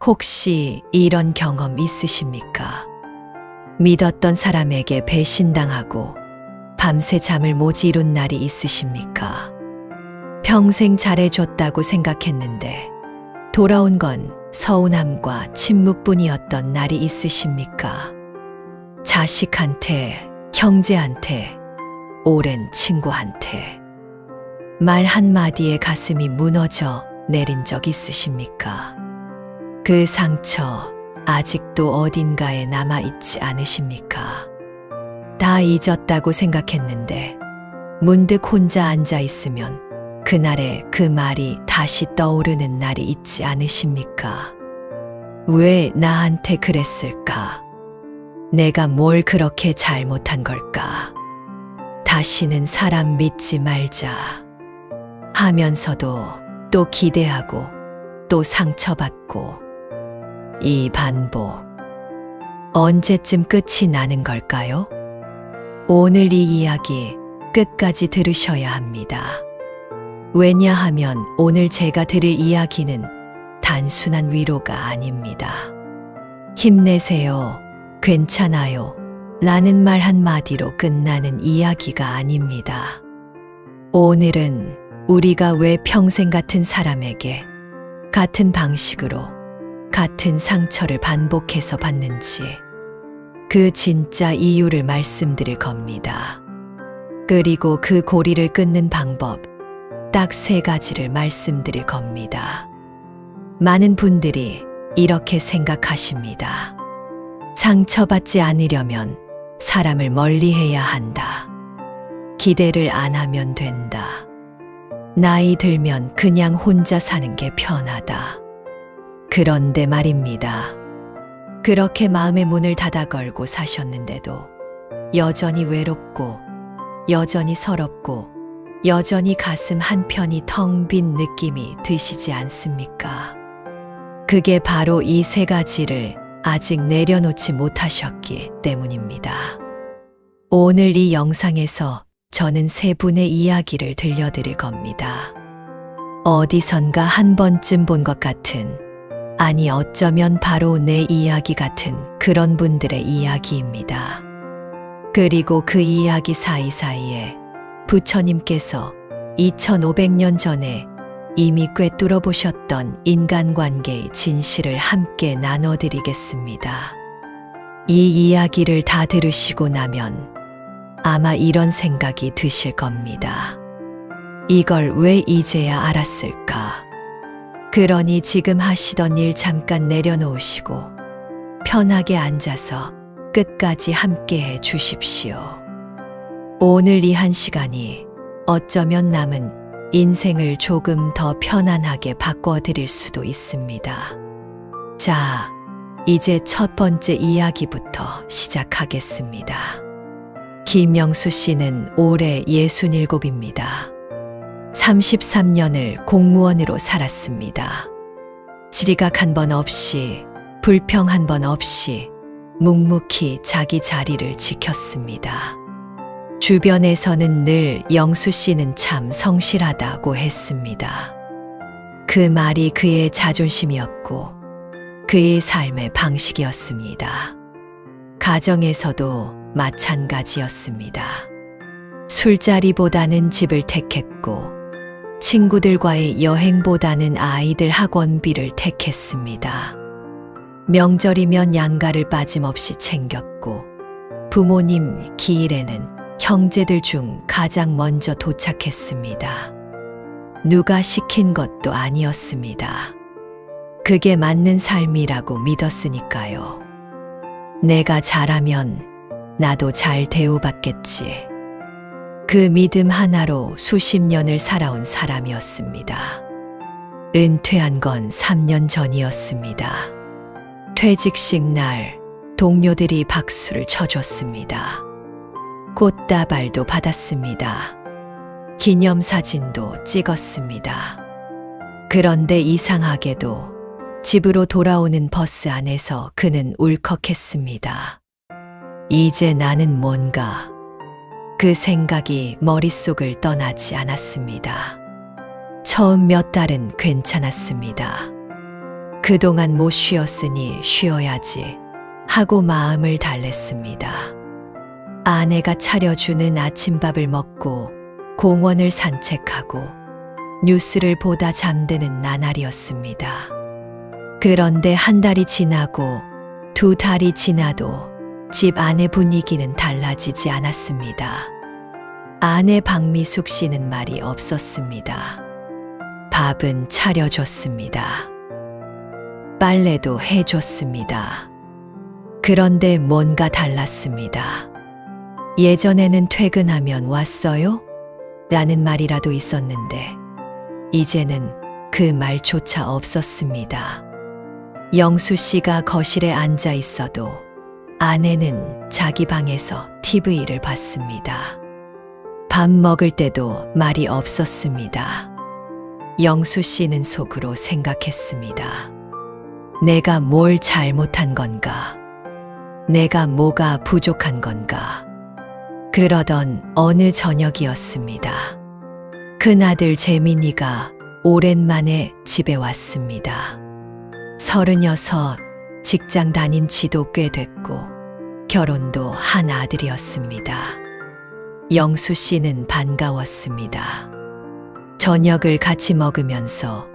혹시 이런 경험 있으십니까? 믿었던 사람에게 배신당하고 밤새 잠을 못 이룬 날이 있으십니까? 평생 잘해줬다고 생각했는데 돌아온 건 서운함과 침묵뿐이었던 날이 있으십니까? 자식한테, 형제한테, 오랜 친구한테 말 한마디에 가슴이 무너져 내린 적 있으십니까? 그 상처 아직도 어딘가에 남아있지 않으십니까? 다 잊었다고 생각했는데 문득 혼자 앉아 있으면 그날의 그 말이 다시 떠오르는 날이 있지 않으십니까? 왜 나한테 그랬을까? 내가 뭘 그렇게 잘못한 걸까? 다시는 사람 믿지 말자 하면서도 또 기대하고 또 상처받고 이 반복 언제쯤 끝이 나는 걸까요? 오늘 이 이야기 끝까지 들으셔야 합니다. 왜냐하면 오늘 제가 들을 이야기는 단순한 위로가 아닙니다. 힘내세요, 괜찮아요 라는 말 한마디로 끝나는 이야기가 아닙니다. 오늘은 우리가 왜 평생 같은 사람에게 같은 방식으로 같은 상처를 반복해서 받는지 그 진짜 이유를 말씀드릴 겁니다. 그리고 그 고리를 끊는 방법 딱 3가지를 말씀드릴 겁니다. 많은 분들이 이렇게 생각하십니다. 상처받지 않으려면 사람을 멀리해야 한다. 기대를 안 하면 된다. 나이 들면 그냥 혼자 사는 게 편하다. 그런데 말입니다. 그렇게 마음의 문을 닫아 걸고 사셨는데도 여전히 외롭고 여전히 서럽고 여전히 가슴 한편이 텅 빈 느낌이 드시지 않습니까? 그게 바로 이 3가지를 아직 내려놓지 못하셨기 때문입니다. 오늘 이 영상에서 저는 3분의 이야기를 들려드릴 겁니다. 어디선가 한 번쯤 본 것 같은, 아니 어쩌면 바로 내 이야기 같은 그런 분들의 이야기입니다. 그리고 그 이야기 사이사이에 부처님께서 2500년 전에 이미 꿰뚫어 보셨던 인간관계의 진실을 함께 나눠드리겠습니다. 이 이야기를 다 들으시고 나면 아마 이런 생각이 드실 겁니다. 이걸 왜 이제야 알았을까? 그러니 지금 하시던 일 잠깐 내려놓으시고 편하게 앉아서 끝까지 함께 해 주십시오. 오늘 이 1시간이 어쩌면 남은 인생을 조금 더 편안하게 바꿔드릴 수도 있습니다. 자, 이제 첫 번째 이야기부터 시작하겠습니다. 김영수 씨는 올해 67입니다. 33년을 공무원으로 살았습니다. 지리각 한 번 없이, 불평 한 번 없이 묵묵히 자기 자리를 지켰습니다. 주변에서는 늘 영수 씨는 참 성실하다고 했습니다. 그 말이 그의 자존심이었고 그의 삶의 방식이었습니다. 가정에서도 마찬가지였습니다. 술자리보다는 집을 택했고 친구들과의 여행보다는 아이들 학원비를 택했습니다. 명절이면 양가를 빠짐없이 챙겼고 부모님 기일에는 형제들 중 가장 먼저 도착했습니다. 누가 시킨 것도 아니었습니다. 그게 맞는 삶이라고 믿었으니까요. 내가 잘하면 나도 잘 대우받겠지. 그 믿음 하나로 수십 년을 살아온 사람이었습니다. 은퇴한 건 3년 전이었습니다. 퇴직식 날 동료들이 박수를 쳐줬습니다. 꽃다발도 받았습니다. 기념사진도 찍었습니다. 그런데 이상하게도 집으로 돌아오는 버스 안에서 그는 울컥했습니다. 이제 나는 뭔가, 그 생각이 머릿속을 떠나지 않았습니다. 처음 몇 달은 괜찮았습니다. 그동안 못 쉬었으니 쉬어야지 하고 마음을 달랬습니다. 아내가 차려주는 아침밥을 먹고 공원을 산책하고 뉴스를 보다 잠드는 나날이었습니다. 그런데 한 달이 지나고 두 달이 지나도 집 안의 분위기는 달라지지 않았습니다. 아내 박미숙 씨는 말이 없었습니다. 밥은 차려줬습니다. 빨래도 해줬습니다. 그런데 뭔가 달랐습니다. 예전에는 퇴근하면 왔어요? 라는 말이라도 있었는데 이제는 그 말조차 없었습니다. 영수 씨가 거실에 앉아 있어도 아내는 자기 방에서 TV를 봤습니다. 밥 먹을 때도 말이 없었습니다. 영수 씨는 속으로 생각했습니다. 내가 뭘 잘못한 건가? 내가 뭐가 부족한 건가? 그러던 어느 저녁이었습니다. 큰아들 재민이가 오랜만에 집에 왔습니다. 36, 직장 다닌 지도 꽤 됐고 결혼도 한 아들이었습니다. 영수 씨는 반가웠습니다. 저녁을 같이 먹으면서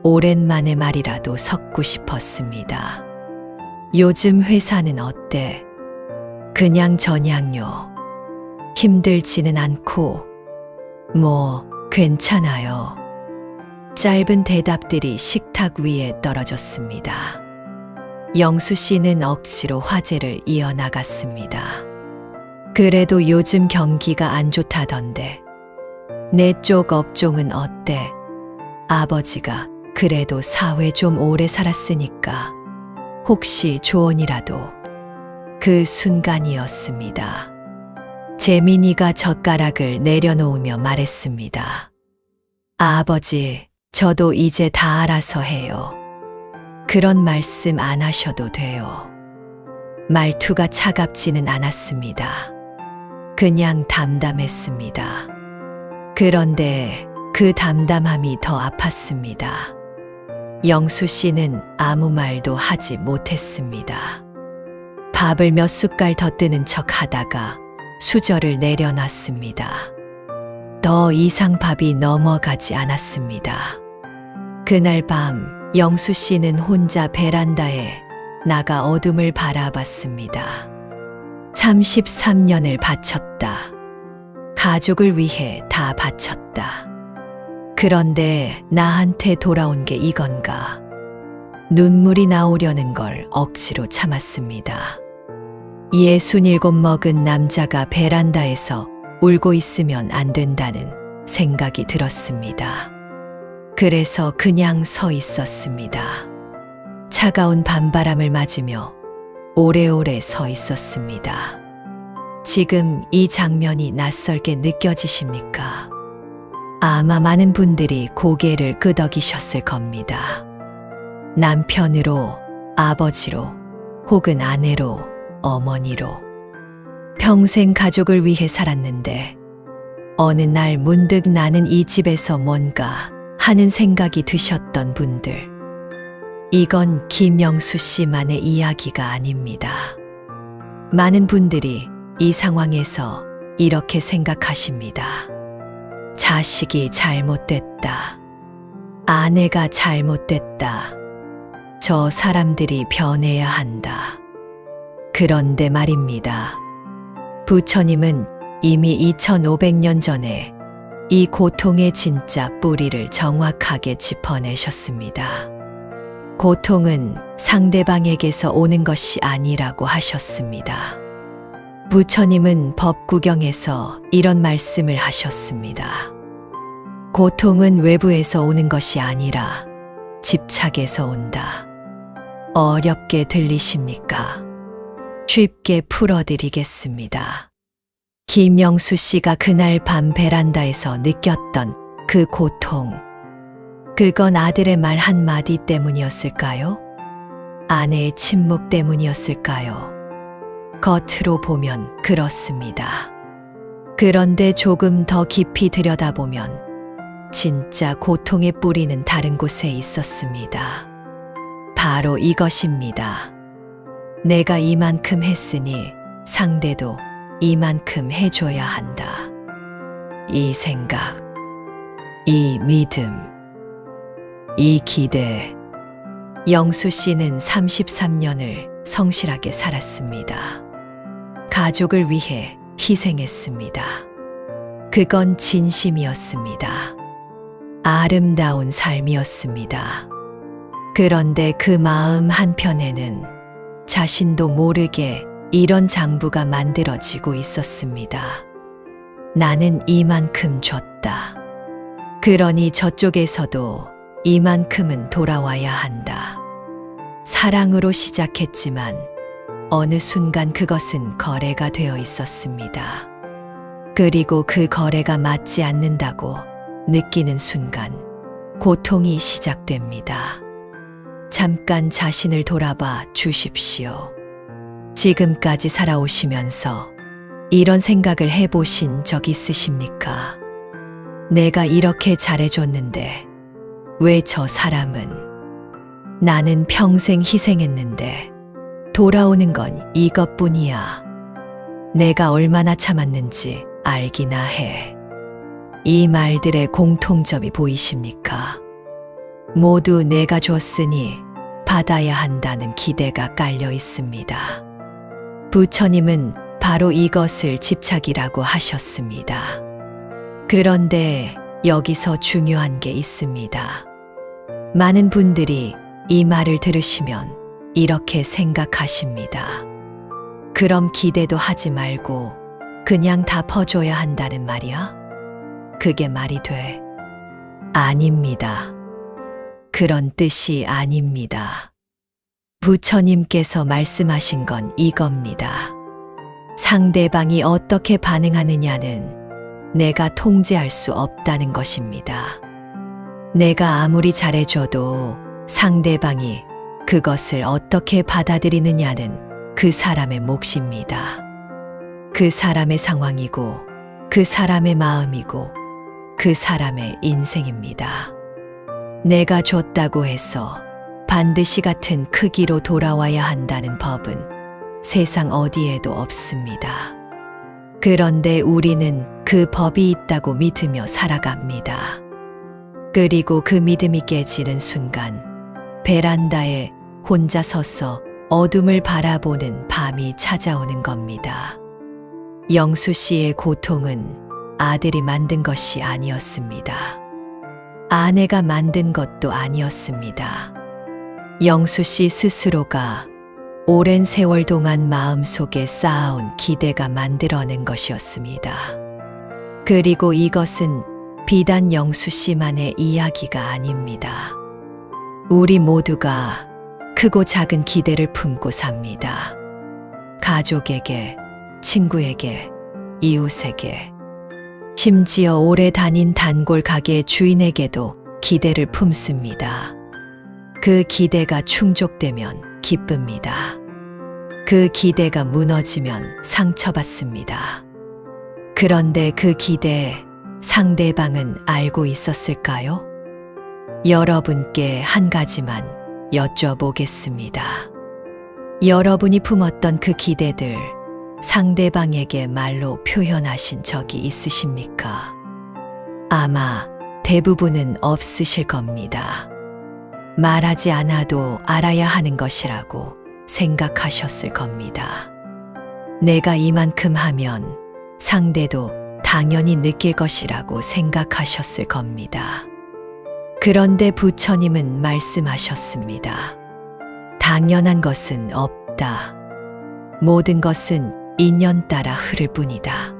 오랜만에 말이라도 섞고 싶었습니다. 요즘 회사는 어때? 그냥 저냥요. 힘들지는 않고 뭐 괜찮아요. 짧은 대답들이 식탁 위에 떨어졌습니다. 영수 씨는 억지로 화제를 이어나갔습니다. 그래도 요즘 경기가 안 좋다던데 내 쪽 업종은 어때? 아버지가 그래도 사회 좀 오래 살았으니까 혹시 조언이라도. 그 순간이었습니다. 재민이가 젓가락을 내려놓으며 말했습니다. 아버지, 저도 이제 다 알아서 해요. 그런 말씀 안 하셔도 돼요. 말투가 차갑지는 않았습니다. 그냥 담담했습니다. 그런데 그 담담함이 더 아팠습니다. 영수 씨는 아무 말도 하지 못했습니다. 밥을 몇 숟갈 더 뜨는 척 하다가 수저를 내려놨습니다. 더 이상 밥이 넘어가지 않았습니다. 그날 밤 영수 씨는 혼자 베란다에 나가 어둠을 바라봤습니다. 33년을 바쳤다. 가족을 위해 다 바쳤다. 그런데 나한테 돌아온 게 이건가? 눈물이 나오려는 걸 억지로 참았습니다. 67 먹은 남자가 베란다에서 울고 있으면 안 된다는 생각이 들었습니다. 그래서 그냥 서 있었습니다. 차가운 밤바람을 맞으며 오래오래 서 있었습니다. 지금 이 장면이 낯설게 느껴지십니까? 아마 많은 분들이 고개를 끄덕이셨을 겁니다. 남편으로, 아버지로, 혹은 아내로, 어머니로 평생 가족을 위해 살았는데 어느 날 문득 나는 이 집에서 뭔가 하는 생각이 드셨던 분들. 이건 김영수 씨만의 이야기가 아닙니다. 많은 분들이 이 상황에서 이렇게 생각하십니다. 자식이 잘못됐다. 아내가 잘못됐다. 저 사람들이 변해야 한다. 그런데 말입니다. 부처님은 이미 2500년 전에 이 고통의 진짜 뿌리를 정확하게 짚어내셨습니다. 고통은 상대방에게서 오는 것이 아니라고 하셨습니다. 부처님은 법구경에서 이런 말씀을 하셨습니다. 고통은 외부에서 오는 것이 아니라 집착에서 온다. 어렵게 들리십니까? 쉽게 풀어드리겠습니다. 김영수 씨가 그날 밤 베란다에서 느꼈던 그 고통. 그건 아들의 말 한마디 때문이었을까요? 아내의 침묵 때문이었을까요? 겉으로 보면 그렇습니다. 그런데 조금 더 깊이 들여다보면 진짜 고통의 뿌리는 다른 곳에 있었습니다. 바로 이것입니다. 내가 이만큼 했으니 상대도 이만큼 해줘야 한다. 이 생각, 이 믿음, 이 기대. 영수 씨는 33년을 성실하게 살았습니다. 가족을 위해 희생했습니다. 그건 진심이었습니다. 아름다운 삶이었습니다. 그런데 그 마음 한편에는 자신도 모르게 이런 장부가 만들어지고 있었습니다. 나는 이만큼 줬다. 그러니 저쪽에서도 이만큼은 돌아와야 한다. 사랑으로 시작했지만 어느 순간 그것은 거래가 되어 있었습니다. 그리고 그 거래가 맞지 않는다고 느끼는 순간 고통이 시작됩니다. 잠깐 자신을 돌아봐 주십시오. 지금까지 살아오시면서 이런 생각을 해보신 적 있으십니까? 내가 이렇게 잘해줬는데 왜 저 사람은? 나는 평생 희생했는데 돌아오는 건 이것뿐이야. 내가 얼마나 참았는지 알기나 해. 이 말들의 공통점이 보이십니까? 모두 내가 줬으니 받아야 한다는 기대가 깔려 있습니다. 부처님은 바로 이것을 집착이라고 하셨습니다. 그런데 여기서 중요한 게 있습니다. 많은 분들이 이 말을 들으시면 이렇게 생각하십니다. 그럼 기대도 하지 말고 그냥 다 퍼줘야 한다는 말이야? 그게 말이 돼? 아닙니다. 그런 뜻이 아닙니다. 부처님께서 말씀하신 건 이겁니다. 상대방이 어떻게 반응하느냐는 내가 통제할 수 없다는 것입니다. 내가 아무리 잘해줘도 상대방이 그것을 어떻게 받아들이느냐는 그 사람의 몫입니다. 그 사람의 상황이고 그 사람의 마음이고 그 사람의 인생입니다. 내가 줬다고 해서 반드시 같은 크기로 돌아와야 한다는 법은 세상 어디에도 없습니다. 그런데 우리는 그 법이 있다고 믿으며 살아갑니다. 그리고 그 믿음이 깨지는 순간 베란다에 혼자 서서 어둠을 바라보는 밤이 찾아오는 겁니다. 영수 씨의 고통은 아들이 만든 것이 아니었습니다. 아내가 만든 것도 아니었습니다. 영수 씨 스스로가 오랜 세월 동안 마음속에 쌓아온 기대가 만들어낸 것이었습니다. 그리고 이것은 비단 영수 씨만의 이야기가 아닙니다. 우리 모두가 크고 작은 기대를 품고 삽니다. 가족에게, 친구에게, 이웃에게, 심지어 오래 다닌 단골 가게 주인에게도 기대를 품습니다. 그 기대가 충족되면 기쁩니다. 그 기대가 무너지면 상처받습니다. 그런데 그 기대 상대방은 알고 있었을까요? 여러분께 한 가지만 여쭤보겠습니다. 여러분이 품었던 그 기대들 상대방에게 말로 표현하신 적이 있으십니까? 아마 대부분은 없으실 겁니다. 말하지 않아도 알아야 하는 것이라고 생각하셨을 겁니다. 내가 이만큼 하면 상대도 당연히 느낄 것이라고 생각하셨을 겁니다. 그런데 부처님은 말씀하셨습니다. 당연한 것은 없다. 모든 것은 인연 따라 흐를 뿐이다.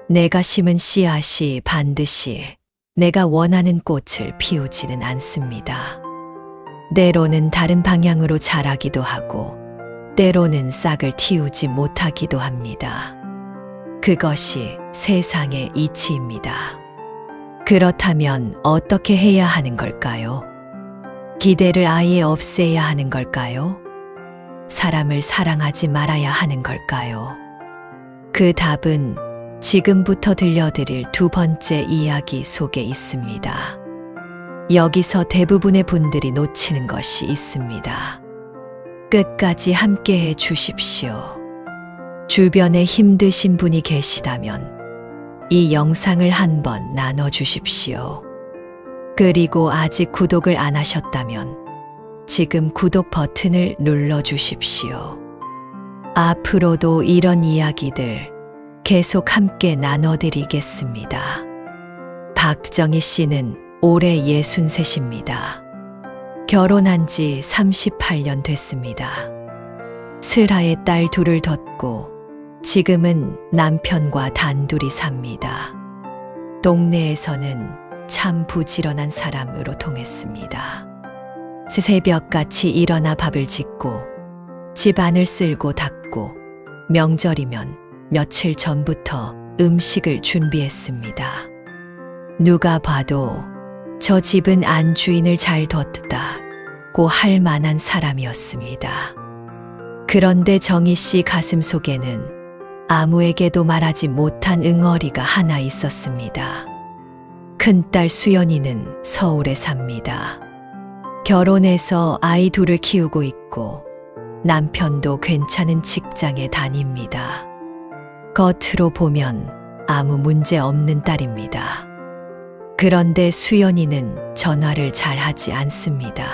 내가 심은 씨앗이 반드시 내가 원하는 꽃을 피우지는 않습니다. 때로는 다른 방향으로 자라기도 하고 때로는 싹을 틔우지 못하기도 합니다. 그것이 세상의 이치입니다. 그렇다면 어떻게 해야 하는 걸까요? 기대를 아예 없애야 하는 걸까요? 사람을 사랑하지 말아야 하는 걸까요? 그 답은 지금부터 들려드릴 두 번째 이야기 속에 있습니다. 여기서 대부분의 분들이 놓치는 것이 있습니다. 끝까지 함께 해 주십시오. 주변에 힘드신 분이 계시다면 이 영상을 한번 나눠 주십시오. 그리고 아직 구독을 안 하셨다면 지금 구독 버튼을 눌러 주십시오. 앞으로도 이런 이야기들 계속 함께 나눠드리겠습니다. 박정희 씨는 올해 63입니다. 결혼한 지 38년 됐습니다. 슬하에 딸 둘을 뒀고 지금은 남편과 단둘이 삽니다. 동네에서는 참 부지런한 사람으로 통했습니다. 새벽같이 일어나 밥을 짓고 집안을 쓸고 닦고 명절이면 며칠 전부터 음식을 준비했습니다. 누가 봐도 저 집은 안주인을 잘 뒀다고 할 만한 사람이었습니다. 그런데 정희 씨 가슴 속에는 아무에게도 말하지 못한 응어리가 하나 있었습니다. 큰딸 수연이는 서울에 삽니다. 결혼해서 아이 둘을 키우고 있고 남편도 괜찮은 직장에 다닙니다. 겉으로 보면 아무 문제 없는 딸입니다. 그런데 수연이는 전화를 잘 하지 않습니다.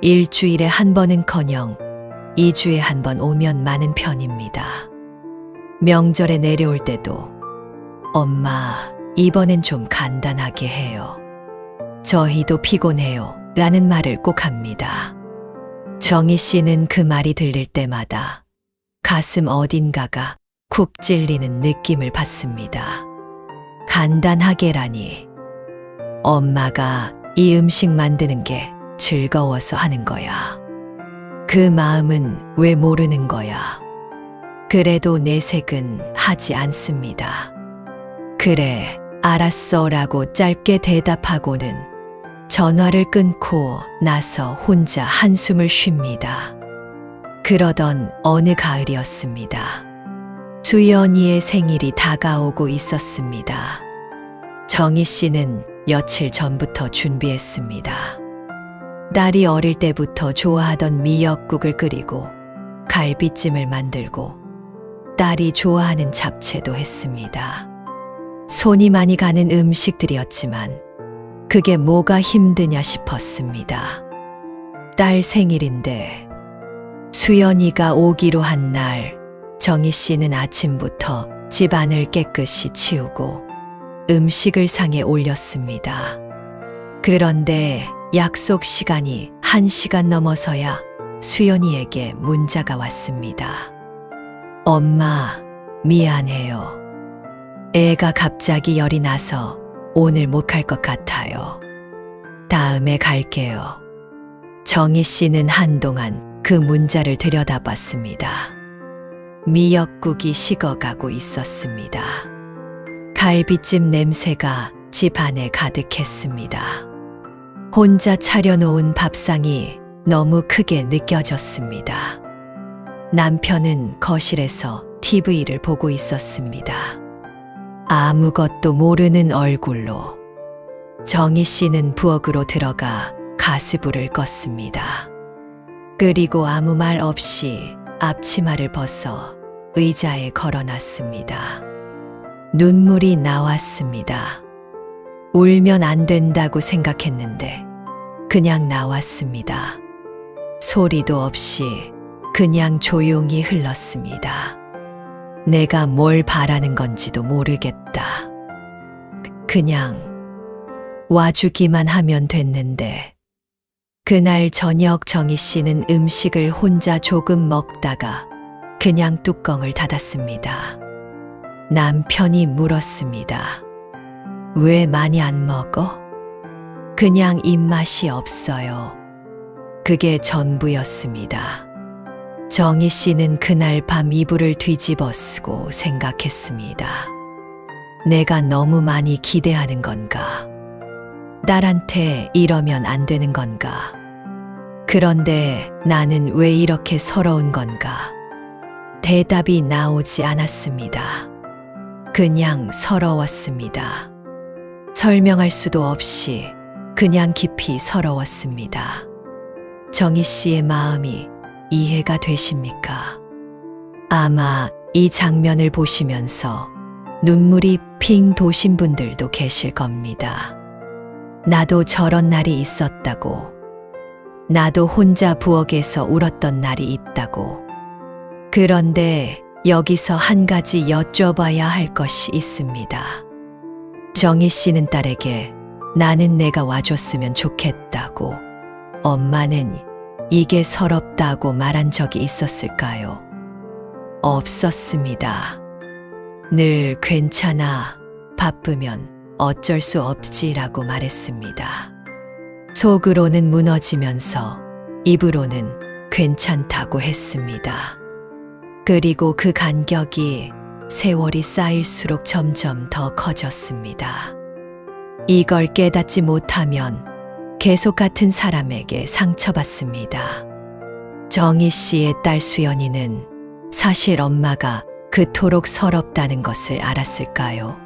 일주일에 한 번은커녕 2주에 한 번 오면 많은 편입니다. 명절에 내려올 때도 엄마, 이번엔 좀 간단하게 해요. 저희도 피곤해요. 라는 말을 꼭 합니다. 정희 씨는 그 말이 들릴 때마다 가슴 어딘가가 쿡 찔리는 느낌을 받습니다. 간단하게라니. 엄마가 이 음식 만드는 게 즐거워서 하는 거야. 그 마음은 왜 모르는 거야. 그래도 내색은 하지 않습니다. 그래, 알았어 라고 짧게 대답하고는 전화를 끊고 나서 혼자 한숨을 쉽니다. 그러던 어느 가을이었습니다. 수연이의 생일이 다가오고 있었습니다. 정희 씨는 며칠 전부터 준비했습니다. 딸이 어릴 때부터 좋아하던 미역국을 끓이고 갈비찜을 만들고 딸이 좋아하는 잡채도 했습니다. 손이 많이 가는 음식들이었지만 그게 뭐가 힘드냐 싶었습니다. 딸 생일인데 수연이가 오기로 한 날 정희 씨는 아침부터 집안을 깨끗이 치우고 음식을 상에 올렸습니다. 그런데 약속 시간이 1시간 넘어서야 수연이에게 문자가 왔습니다. 엄마, 미안해요. 애가 갑자기 열이 나서 오늘 못 갈 것 같아요. 다음에 갈게요. 정희 씨는 한동안 그 문자를 들여다봤습니다. 미역국이 식어가고 있었습니다. 갈비찜 냄새가 집 안에 가득했습니다. 혼자 차려놓은 밥상이 너무 크게 느껴졌습니다. 남편은 거실에서 TV를 보고 있었습니다. 아무것도 모르는 얼굴로. 정희 씨는 부엌으로 들어가 가스불을 껐습니다. 그리고 아무 말 없이 앞치마를 벗어 의자에 걸어놨습니다. 눈물이 나왔습니다. 울면 안 된다고 생각했는데 그냥 나왔습니다. 소리도 없이 그냥 조용히 흘렀습니다. 내가 뭘 바라는 건지도 모르겠다. 그냥 와주기만 하면 됐는데. 그날 저녁 정희 씨는 음식을 혼자 조금 먹다가 그냥 뚜껑을 닫았습니다. 남편이 물었습니다. 왜 많이 안 먹어? 그냥 입맛이 없어요. 그게 전부였습니다. 정희 씨는 그날 밤 이불을 뒤집어 쓰고 생각했습니다. 내가 너무 많이 기대하는 건가? 딸한테 이러면 안 되는 건가? 그런데 나는 왜 이렇게 서러운 건가? 대답이 나오지 않았습니다. 그냥 서러웠습니다. 설명할 수도 없이 그냥 깊이 서러웠습니다. 정희 씨의 마음이 이해가 되십니까? 아마 이 장면을 보시면서 눈물이 핑 도신 분들도 계실 겁니다. 나도 저런 날이 있었다고. 나도 혼자 부엌에서 울었던 날이 있다고. 그런데 여기서 한 가지 여쭤봐야 할 것이 있습니다. 정희 씨는 딸에게 나는 내가 와줬으면 좋겠다고, 엄마는 이게 서럽다고 말한 적이 있었을까요? 없었습니다. 늘 괜찮아, 바쁘면 어쩔 수 없지라고 말했습니다. 속으로는 무너지면서 입으로는 괜찮다고 했습니다. 그리고 그 간격이 세월이 쌓일수록 점점 더 커졌습니다. 이걸 깨닫지 못하면 계속 같은 사람에게 상처받습니다. 정희 씨의 딸 수연이는 사실 엄마가 그토록 서럽다는 것을 알았을까요?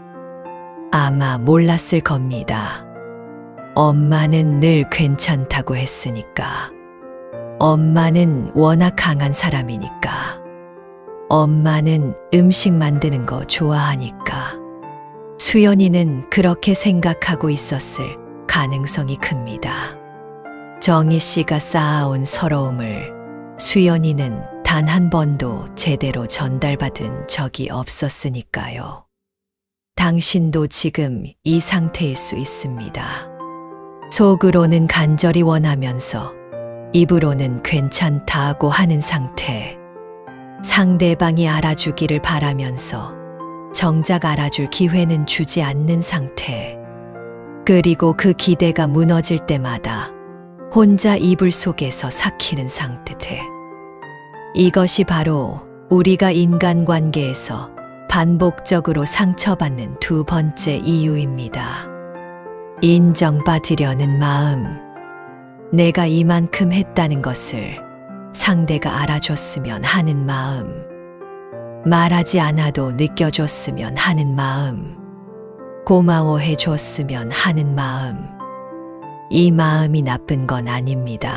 아마 몰랐을 겁니다. 엄마는 늘 괜찮다고 했으니까. 엄마는 워낙 강한 사람이니까. 엄마는 음식 만드는 거 좋아하니까. 수연이는 그렇게 생각하고 있었을 가능성이 큽니다. 정희 씨가 쌓아온 서러움을 수연이는 단 한 번도 제대로 전달받은 적이 없었으니까요. 당신도 지금 이 상태일 수 있습니다. 속으로는 간절히 원하면서 입으로는 괜찮다고 하는 상태. 상대방이 알아주기를 바라면서 정작 알아줄 기회는 주지 않는 상태. 그리고 그 기대가 무너질 때마다 혼자 이불 속에서 삭히는 상태. 이것이 바로 우리가 인간관계에서 반복적으로 상처받는 두 번째 이유입니다. 인정받으려는 마음. 내가 이만큼 했다는 것을 상대가 알아줬으면 하는 마음. 말하지 않아도 느껴줬으면 하는 마음. 고마워해 줬으면 하는 마음. 이 마음이 나쁜 건 아닙니다.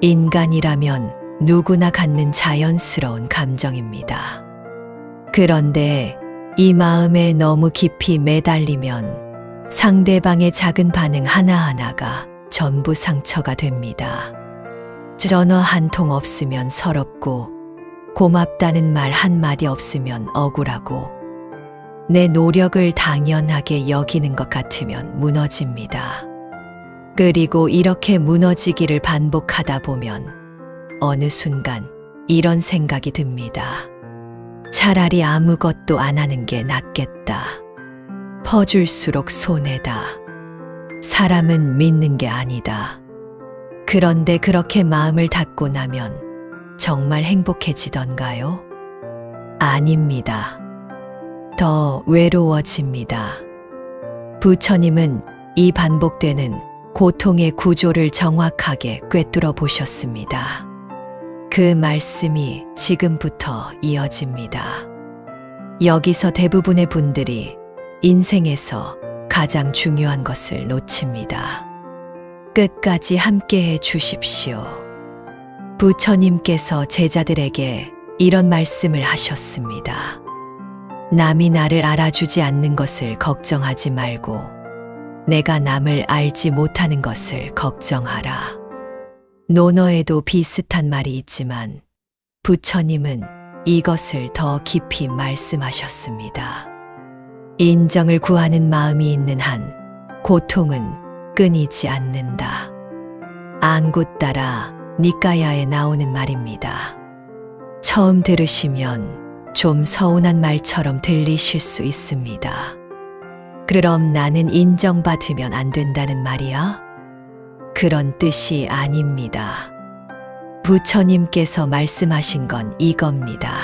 인간이라면 누구나 갖는 자연스러운 감정입니다. 그런데 이 마음에 너무 깊이 매달리면 상대방의 작은 반응 하나하나가 전부 상처가 됩니다. 전화 한 통 없으면 서럽고, 고맙다는 말 한마디 없으면 억울하고, 내 노력을 당연하게 여기는 것 같으면 무너집니다. 그리고 이렇게 무너지기를 반복하다 보면 어느 순간 이런 생각이 듭니다. 차라리 아무것도 안 하는 게 낫겠다. 퍼줄수록 손해다. 사람은 믿는 게 아니다. 그런데 그렇게 마음을 닫고 나면 정말 행복해지던가요? 아닙니다. 더 외로워집니다. 부처님은 이 반복되는 고통의 구조를 정확하게 꿰뚫어 보셨습니다. 그 말씀이 지금부터 이어집니다. 여기서 대부분의 분들이 인생에서 가장 중요한 것을 놓칩니다. 끝까지 함께해 주십시오. 부처님께서 제자들에게 이런 말씀을 하셨습니다. 남이 나를 알아주지 않는 것을 걱정하지 말고 내가 남을 알지 못하는 것을 걱정하라. 논어에도 비슷한 말이 있지만 부처님은 이것을 더 깊이 말씀하셨습니다. 인정을 구하는 마음이 있는 한 고통은 끊이지 않는다. 앙굿따라 니까야에 나오는 말입니다. 처음 들으시면 좀 서운한 말처럼 들리실 수 있습니다. 그럼 나는 인정받으면 안 된다는 말이야? 그런 뜻이 아닙니다. 부처님께서 말씀하신 건 이겁니다.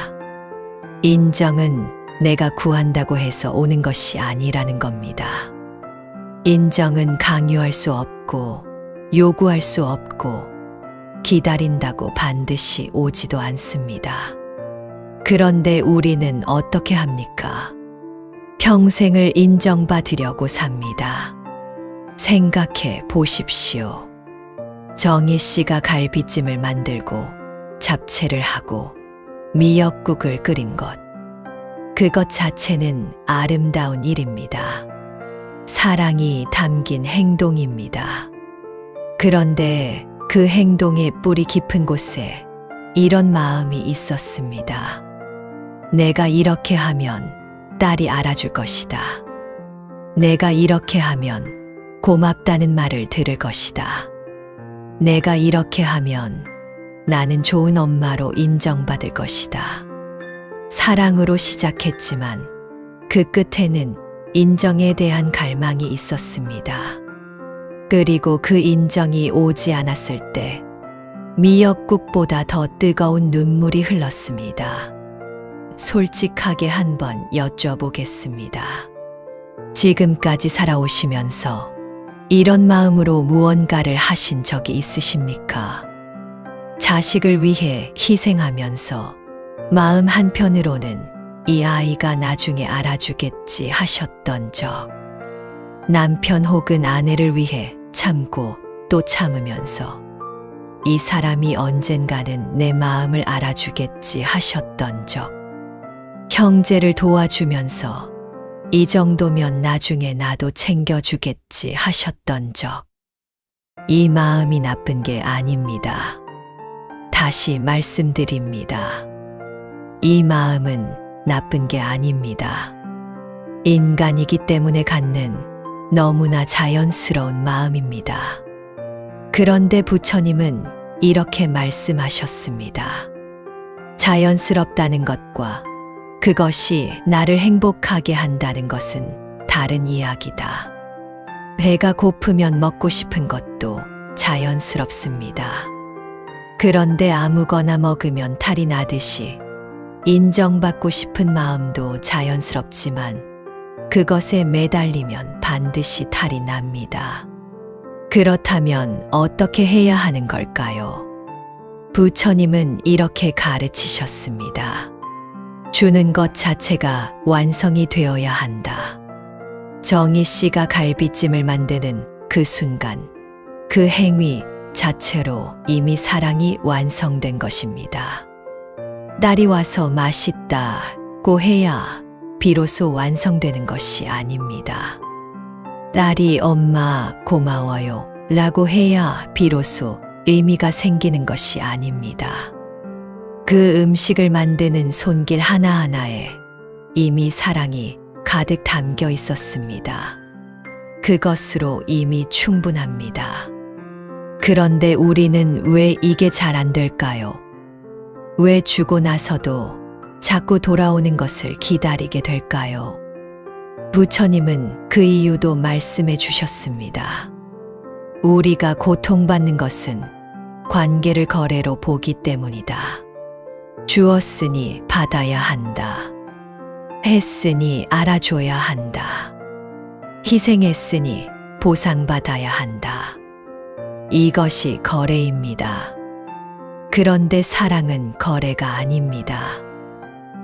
인정은 내가 구한다고 해서 오는 것이 아니라는 겁니다. 인정은 강요할 수 없고 요구할 수 없고 기다린다고 반드시 오지도 않습니다. 그런데 우리는 어떻게 합니까? 평생을 인정받으려고 삽니다. 생각해 보십시오. 정희 씨가 갈비찜을 만들고 잡채를 하고 미역국을 끓인 것. 그것 자체는 아름다운 일입니다. 사랑이 담긴 행동입니다. 그런데 그 행동의 뿌리 깊은 곳에 이런 마음이 있었습니다. 내가 이렇게 하면 딸이 알아줄 것이다. 내가 이렇게 하면 고맙다는 말을 들을 것이다. 내가 이렇게 하면 나는 좋은 엄마로 인정받을 것이다. 사랑으로 시작했지만 그 끝에는 인정에 대한 갈망이 있었습니다. 그리고 그 인정이 오지 않았을 때 미역국보다 더 뜨거운 눈물이 흘렀습니다. 솔직하게 한번 여쭤보겠습니다. 지금까지 살아오시면서 이런 마음으로 무언가를 하신 적이 있으십니까? 자식을 위해 희생하면서 마음 한편으로는 이 아이가 나중에 알아주겠지 하셨던 적. 남편 혹은 아내를 위해 참고 또 참으면서 이 사람이 언젠가는 내 마음을 알아주겠지 하셨던 적. 형제를 도와주면서 이 정도면 나중에 나도 챙겨주겠지 하셨던 적. 이 마음이 나쁜 게 아닙니다. 다시 말씀드립니다. 이 마음은 나쁜 게 아닙니다. 인간이기 때문에 갖는 너무나 자연스러운 마음입니다. 그런데 부처님은 이렇게 말씀하셨습니다. 자연스럽다는 것과 그것이 나를 행복하게 한다는 것은 다른 이야기다. 배가 고프면 먹고 싶은 것도 자연스럽습니다. 그런데 아무거나 먹으면 탈이 나듯이 인정받고 싶은 마음도 자연스럽지만 그것에 매달리면 반드시 탈이 납니다. 그렇다면 어떻게 해야 하는 걸까요? 부처님은 이렇게 가르치셨습니다. 주는 것 자체가 완성이 되어야 한다. 정희 씨가 갈비찜을 만드는 그 순간, 그 행위 자체로 이미 사랑이 완성된 것입니다. 딸이 와서 맛있다고 해야 비로소 완성되는 것이 아닙니다. 딸이 엄마 고마워요 라고 해야 비로소 의미가 생기는 것이 아닙니다. 그 음식을 만드는 손길 하나하나에 이미 사랑이 가득 담겨 있었습니다. 그것으로 이미 충분합니다. 그런데 우리는 왜 이게 잘 안 될까요? 왜 주고 나서도 자꾸 돌아오는 것을 기다리게 될까요? 부처님은 그 이유도 말씀해 주셨습니다. 우리가 고통받는 것은 관계를 거래로 보기 때문이다. 주었으니 받아야 한다. 했으니 알아줘야 한다. 희생했으니 보상받아야 한다. 이것이 거래입니다. 그런데 사랑은 거래가 아닙니다.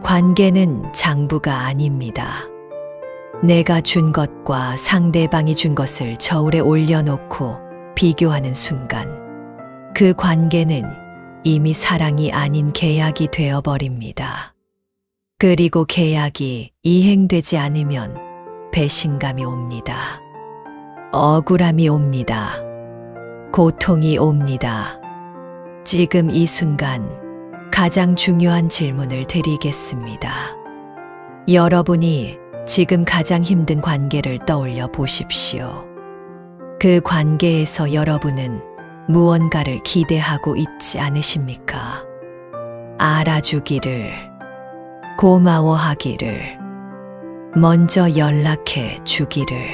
관계는 장부가 아닙니다. 내가 준 것과 상대방이 준 것을 저울에 올려놓고 비교하는 순간 그 관계는 이미 사랑이 아닌 계약이 되어버립니다. 그리고 계약이 이행되지 않으면 배신감이 옵니다. 억울함이 옵니다. 고통이 옵니다. 지금 이 순간 가장 중요한 질문을 드리겠습니다. 여러분이 지금 가장 힘든 관계를 떠올려 보십시오. 그 관계에서 여러분은 무언가를 기대하고 있지 않으십니까? 알아주기를, 고마워하기를, 먼저 연락해 주기를,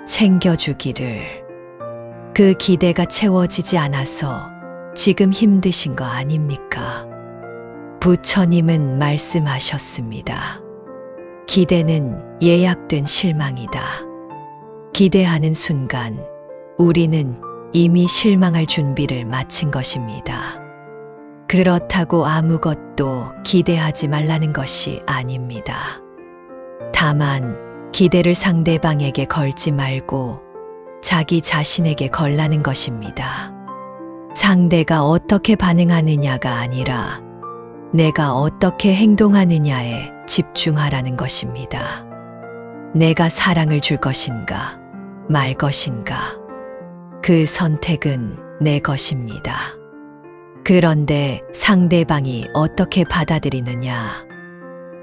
챙겨주기를. 그 기대가 채워지지 않아서 지금 힘드신 거 아닙니까? 부처님은 말씀하셨습니다. 기대는 예약된 실망이다. 기대하는 순간 우리는 이미 실망할 준비를 마친 것입니다. 그렇다고 아무것도 기대하지 말라는 것이 아닙니다. 다만 기대를 상대방에게 걸지 말고 자기 자신에게 걸라는 것입니다. 상대가 어떻게 반응하느냐가 아니라 내가 어떻게 행동하느냐에 집중하라는 것입니다. 내가 사랑을 줄 것인가, 말 것인가. 그 선택은 내 것입니다. 그런데 상대방이 어떻게 받아들이느냐,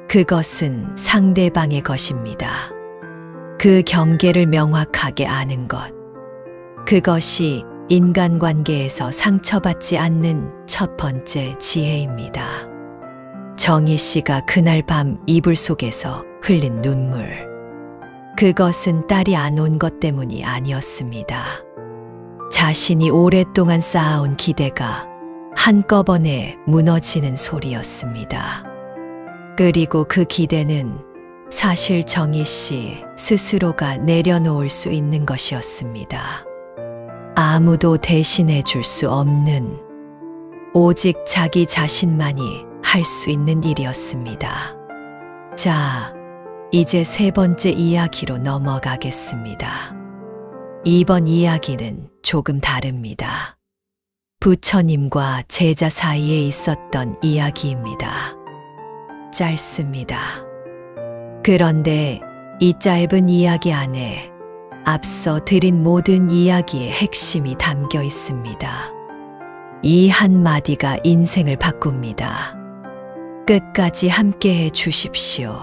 그것은 상대방의 것입니다. 그 경계를 명확하게 아는 것, 그것이 인간관계에서 상처받지 않는 첫 번째 지혜입니다. 정희 씨가 그날 밤 이불 속에서 흘린 눈물, 그것은 딸이 안 온 것 때문이 아니었습니다. 자신이 오랫동안 쌓아온 기대가 한꺼번에 무너지는 소리였습니다. 그리고 그 기대는 사실 정희 씨 스스로가 내려놓을 수 있는 것이었습니다. 아무도 대신해 줄 수 없는, 오직 자기 자신만이 할 수 있는 일이었습니다. 자, 이제 세 번째 이야기로 넘어가겠습니다. 이번 이야기는 조금 다릅니다. 부처님과 제자 사이에 있었던 이야기입니다. 짧습니다. 그런데 이 짧은 이야기 안에 앞서 드린 모든 이야기의 핵심이 담겨 있습니다. 이 한마디가 인생을 바꿉니다. 끝까지 함께 해 주십시오.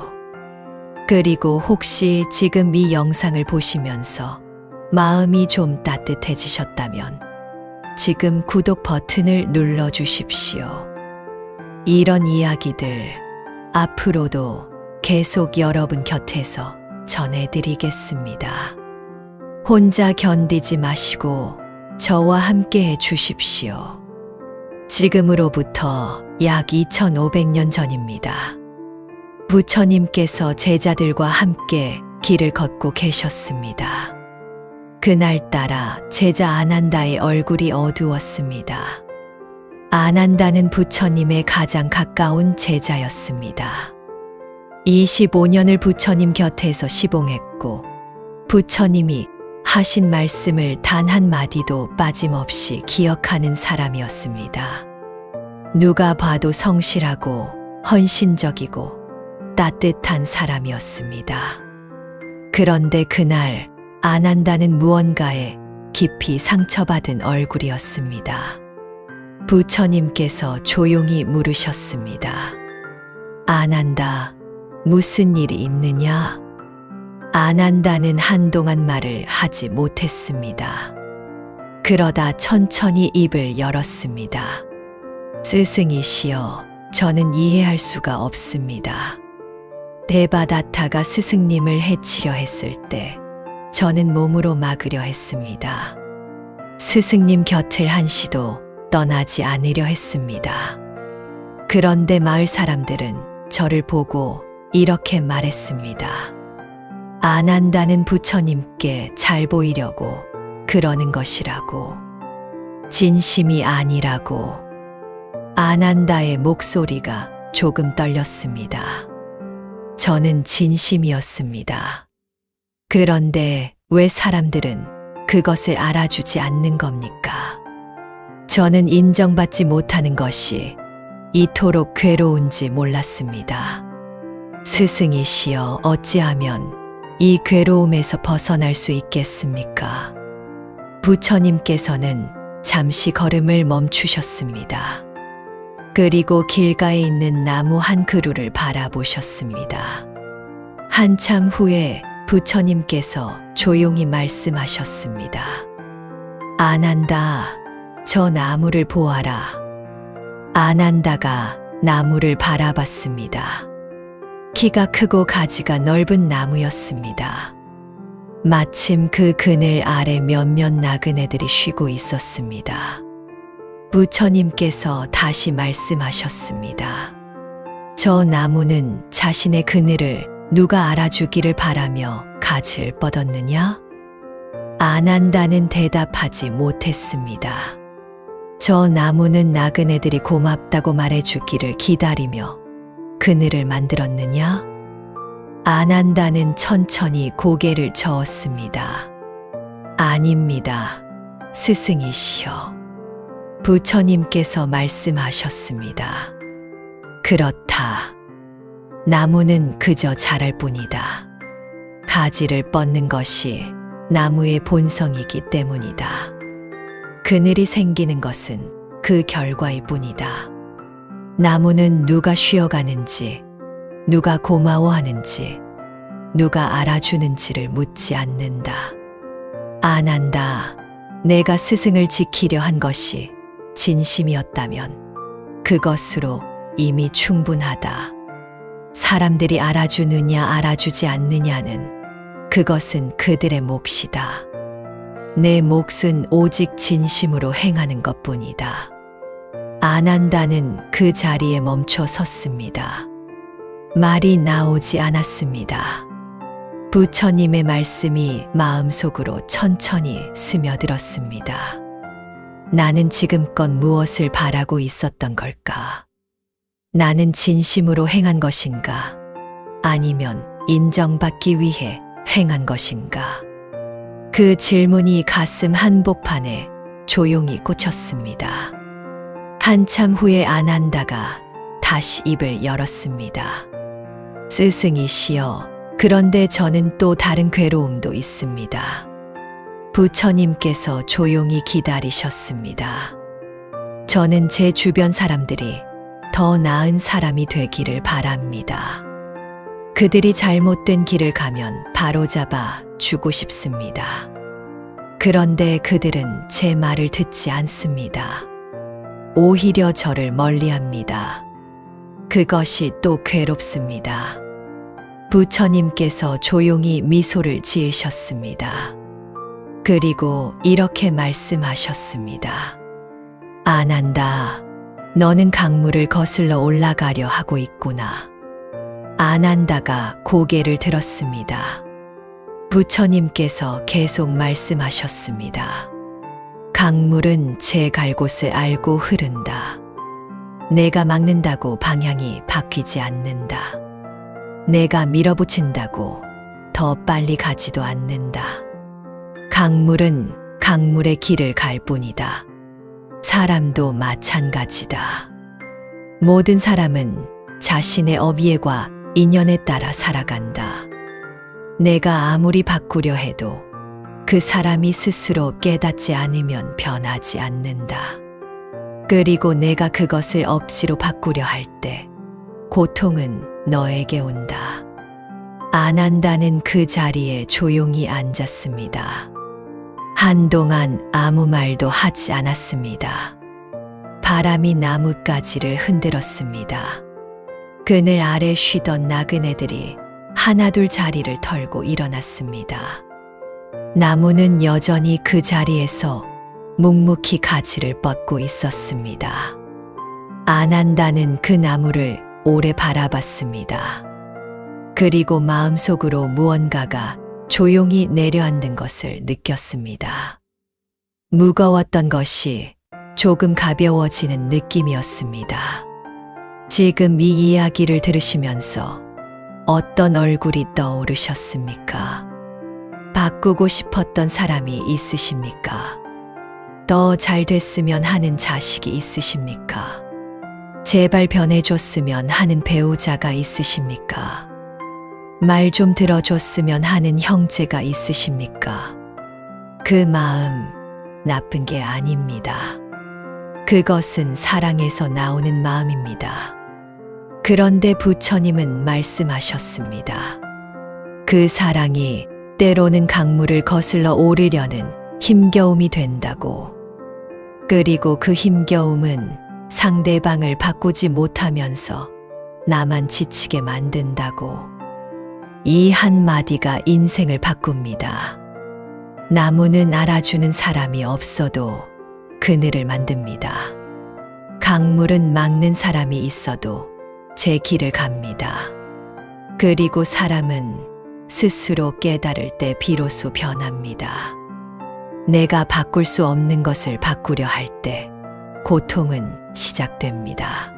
그리고 혹시 지금 이 영상을 보시면서 마음이 좀 따뜻해지셨다면 지금 구독 버튼을 눌러 주십시오. 이런 이야기들 앞으로도 계속 여러분 곁에서 전해드리겠습니다. 혼자 견디지 마시고 저와 함께 해 주십시오. 지금으로부터 약 2500년 전입니다. 부처님께서 제자들과 함께 길을 걷고 계셨습니다. 그날따라 제자 아난다의 얼굴이 어두웠습니다. 아난다는 부처님의 가장 가까운 제자였습니다. 25년을 부처님 곁에서 시봉했고 부처님이 하신 말씀을 단 한마디도 빠짐없이 기억하는 사람이었습니다. 누가 봐도 성실하고 헌신적이고 따뜻한 사람이었습니다. 그런데 그날 아난다는 무언가에 깊이 상처받은 얼굴이었습니다. 부처님께서 조용히 물으셨습니다. 아난다, 무슨 일이 있느냐? 아난다는 한동안 말을 하지 못했습니다. 그러다 천천히 입을 열었습니다. 스승이시여, 저는 이해할 수가 없습니다. 데바다타가 스승님을 해치려 했을 때 저는 몸으로 막으려 했습니다. 스승님 곁을 한시도 떠나지 않으려 했습니다. 그런데 마을 사람들은 저를 보고 이렇게 말했습니다. 아난다는 부처님께 잘 보이려고 그러는 것이라고, 진심이 아니라고. 아난다의 목소리가 조금 떨렸습니다. 저는 진심이었습니다. 그런데 왜 사람들은 그것을 알아주지 않는 겁니까? 저는 인정받지 못하는 것이 이토록 괴로운지 몰랐습니다. 스승이시여, 어찌하면 이 괴로움에서 벗어날 수 있겠습니까? 부처님께서는 잠시 걸음을 멈추셨습니다. 그리고 길가에 있는 나무 한 그루를 바라보셨습니다. 한참 후에 부처님께서 조용히 말씀하셨습니다. 아난다, 저 나무를 보아라. 아난다가 나무를 바라봤습니다. 키가 크고 가지가 넓은 나무였습니다. 마침 그 그늘 아래 몇몇 나그네들이 쉬고 있었습니다. 부처님께서 다시 말씀하셨습니다. 저 나무는 자신의 그늘을 누가 알아주기를 바라며 가지를 뻗었느냐? 아난다는 대답하지 못했습니다. 저 나무는 나그네들이 고맙다고 말해주기를 기다리며 그늘을 만들었느냐? 아난다는 천천히 고개를 저었습니다. 아닙니다. 스승이시여. 부처님께서 말씀하셨습니다. 그렇다. 나무는 그저 자랄 뿐이다. 가지를 뻗는 것이 나무의 본성이기 때문이다. 그늘이 생기는 것은 그 결과일 뿐이다. 나무는 누가 쉬어가는지, 누가 고마워하는지, 누가 알아주는지를 묻지 않는다. 안 한다. 내가 스승을 지키려 한 것이 진심이었다면 그것으로 이미 충분하다. 사람들이 알아주느냐 알아주지 않느냐는 그것은 그들의 몫이다. 내 몫은 오직 진심으로 행하는 것뿐이다. 안 한다는 그 자리에 멈춰 섰습니다. 말이 나오지 않았습니다. 부처님의 말씀이 마음속으로 천천히 스며들었습니다. 나는 지금껏 무엇을 바라고 있었던 걸까? 나는 진심으로 행한 것인가? 아니면 인정받기 위해 행한 것인가? 그 질문이 가슴 한복판에 조용히 꽂혔습니다. 한참 후에 안 한다가 다시 입을 열었습니다. 스승이시여, 그런데 저는 또 다른 괴로움도 있습니다. 부처님께서 조용히 기다리셨습니다. 저는 제 주변 사람들이 더 나은 사람이 되기를 바랍니다. 그들이 잘못된 길을 가면 바로잡아 주고 싶습니다. 그런데 그들은 제 말을 듣지 않습니다. 오히려 저를 멀리합니다. 그것이 또 괴롭습니다. 부처님께서 조용히 미소를 지으셨습니다. 그리고 이렇게 말씀하셨습니다. 안 한다. 너는 강물을 거슬러 올라가려 하고 있구나. 안 한다가 고개를 들었습니다. 부처님께서 계속 말씀하셨습니다. 강물은 제 갈 곳을 알고 흐른다. 내가 막는다고 방향이 바뀌지 않는다. 내가 밀어붙인다고 더 빨리 가지도 않는다. 강물은 강물의 길을 갈 뿐이다. 사람도 마찬가지다. 모든 사람은 자신의 어비애과 인연에 따라 살아간다. 내가 아무리 바꾸려 해도 그 사람이 스스로 깨닫지 않으면 변하지 않는다. 그리고 내가 그것을 억지로 바꾸려 할 때 고통은 너에게 온다. 안 한다는 그 자리에 조용히 앉았습니다. 한동안 아무 말도 하지 않았습니다. 바람이 나뭇가지를 흔들었습니다. 그늘 아래 쉬던 나그네들이 하나둘 자리를 털고 일어났습니다. 나무는 여전히 그 자리에서 묵묵히 가지를 뻗고 있었습니다. 안 한다는 그 나무를 오래 바라봤습니다. 그리고 마음속으로 무언가가 조용히 내려앉는 것을 느꼈습니다. 무거웠던 것이 조금 가벼워지는 느낌이었습니다. 지금 이 이야기를 들으시면서 어떤 얼굴이 떠오르셨습니까? 바꾸고 싶었던 사람이 있으십니까? 더 잘 됐으면 하는 자식이 있으십니까? 제발 변해줬으면 하는 배우자가 있으십니까? 말 좀 들어줬으면 하는 형제가 있으십니까? 그 마음 나쁜 게 아닙니다. 그것은 사랑에서 나오는 마음입니다. 그런데 부처님은 말씀하셨습니다. 그 사랑이 때로는 강물을 거슬러 오르려는 힘겨움이 된다고. 그리고 그 힘겨움은 상대방을 바꾸지 못하면서 나만 지치게 만든다고. 이 한마디가 인생을 바꿉니다. 나무는 알아주는 사람이 없어도 그늘을 만듭니다. 강물은 막는 사람이 있어도 제 길을 갑니다. 그리고 사람은 스스로 깨달을 때 비로소 변합니다. 내가 바꿀 수 없는 것을 바꾸려 할 때 고통은 시작됩니다.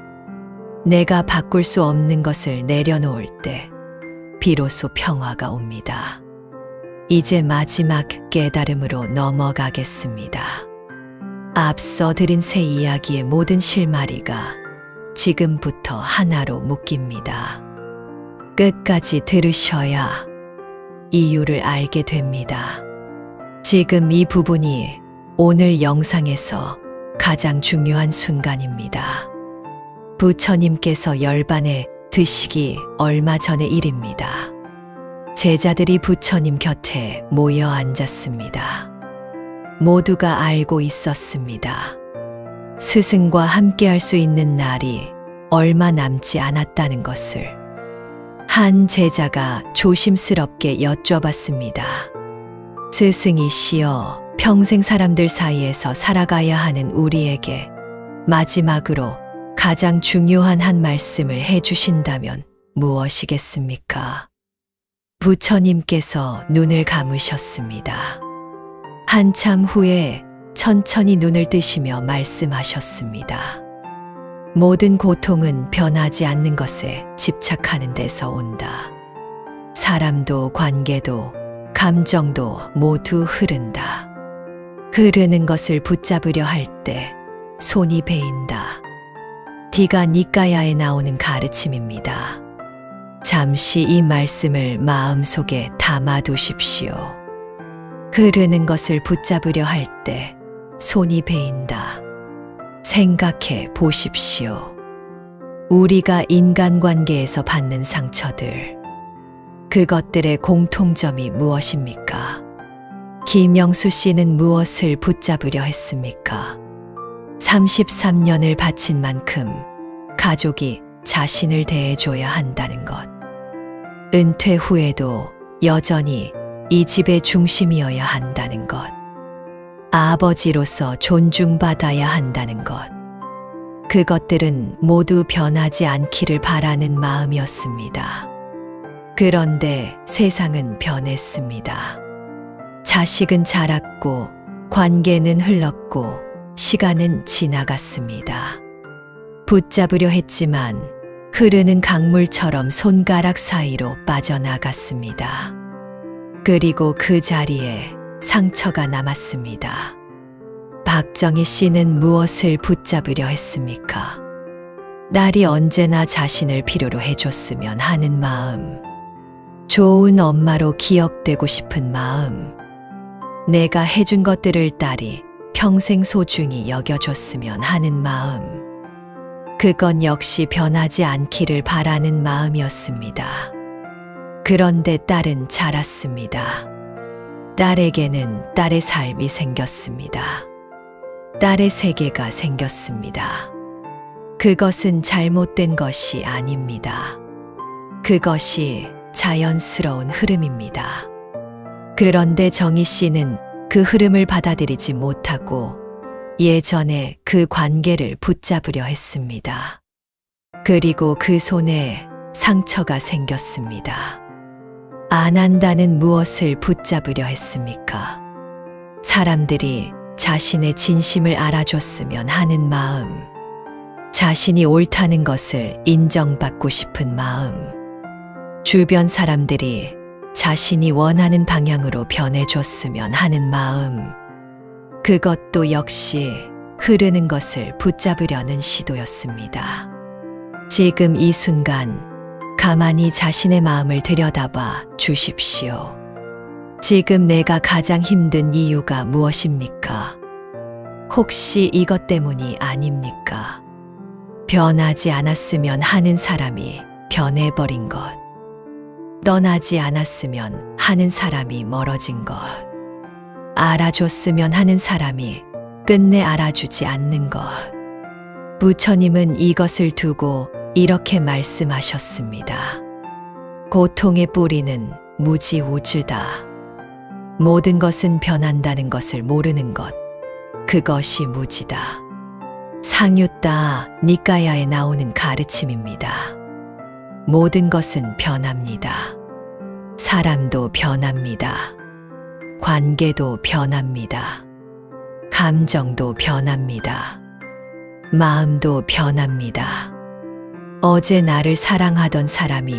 내가 바꿀 수 없는 것을 내려놓을 때 비로소 평화가 옵니다. 이제 마지막 깨달음으로 넘어가겠습니다. 앞서 드린 새 이야기의 모든 실마리가 지금부터 하나로 묶입니다. 끝까지 들으셔야 이유를 알게 됩니다. 지금 이 부분이 오늘 영상에서 가장 중요한 순간입니다. 부처님께서 열반에 드시기 얼마 전의 일입니다. 제자들이 부처님 곁에 모여 앉았습니다. 모두가 알고 있었습니다. 스승과 함께할 수 있는 날이 얼마 남지 않았다는 것을. 한 제자가 조심스럽게 여쭤봤습니다. 스승이시여, 평생 사람들 사이에서 살아가야 하는 우리에게 마지막으로 가장 중요한 한 말씀을 해주신다면 무엇이겠습니까? 부처님께서 눈을 감으셨습니다. 한참 후에 천천히 눈을 뜨시며 말씀하셨습니다. 모든 고통은 변하지 않는 것에 집착하는 데서 온다. 사람도 관계도 감정도 모두 흐른다. 흐르는 것을 붙잡으려 할 때 손이 베인다. 디가 니까야에 나오는 가르침입니다. 잠시 이 말씀을 마음속에 담아두십시오. 흐르는 것을 붙잡으려 할 때 손이 베인다. 생각해 보십시오. 우리가 인간관계에서 받는 상처들, 그것들의 공통점이 무엇입니까? 김영수 씨는 무엇을 붙잡으려 했습니까? 33년을 바친 만큼 가족이 자신을 대해줘야 한다는 것. 은퇴 후에도 여전히 이 집의 중심이어야 한다는 것. 아버지로서 존중받아야 한다는 것. 그것들은 모두 변하지 않기를 바라는 마음이었습니다. 그런데 세상은 변했습니다. 자식은 자랐고, 관계는 흘렀고, 시간은 지나갔습니다. 붙잡으려 했지만 흐르는 강물처럼 손가락 사이로 빠져나갔습니다. 그리고 그 자리에 상처가 남았습니다. 박정희 씨는 무엇을 붙잡으려 했습니까? 딸이 언제나 자신을 필요로 해줬으면 하는 마음, 좋은 엄마로 기억되고 싶은 마음, 내가 해준 것들을 딸이 평생 소중히 여겨줬으면 하는 마음, 그건 역시 변하지 않기를 바라는 마음이었습니다. 그런데 딸은 자랐습니다. 딸에게는 딸의 삶이 생겼습니다. 딸의 세계가 생겼습니다. 그것은 잘못된 것이 아닙니다. 그것이 자연스러운 흐름입니다. 그런데 정희 씨는 그 흐름을 받아들이지 못하고 예전에 그 관계를 붙잡으려 했습니다. 그리고 그 손에 상처가 생겼습니다. 안 한다는 무엇을 붙잡으려 했습니까? 사람들이 자신의 진심을 알아줬으면 하는 마음, 자신이 옳다는 것을 인정받고 싶은 마음, 주변 사람들이 자신이 원하는 방향으로 변해줬으면 하는 마음, 그것도 역시 흐르는 것을 붙잡으려는 시도였습니다. 지금 이 순간 가만히 자신의 마음을 들여다봐 주십시오. 지금 내가 가장 힘든 이유가 무엇입니까? 혹시 이것 때문이 아닙니까? 변하지 않았으면 하는 사람이 변해버린 것, 떠나지 않았으면 하는 사람이 멀어진 것, 알아줬으면 하는 사람이 끝내 알아주지 않는 것. 부처님은 이것을 두고 이렇게 말씀하셨습니다. 고통의 뿌리는 무지우주다. 모든 것은 변한다는 것을 모르는 것, 그것이 무지다. 상유따 니까야에 나오는 가르침입니다. 모든 것은 변합니다. 사람도 변합니다. 관계도 변합니다. 감정도 변합니다. 마음도 변합니다. 어제 나를 사랑하던 사람이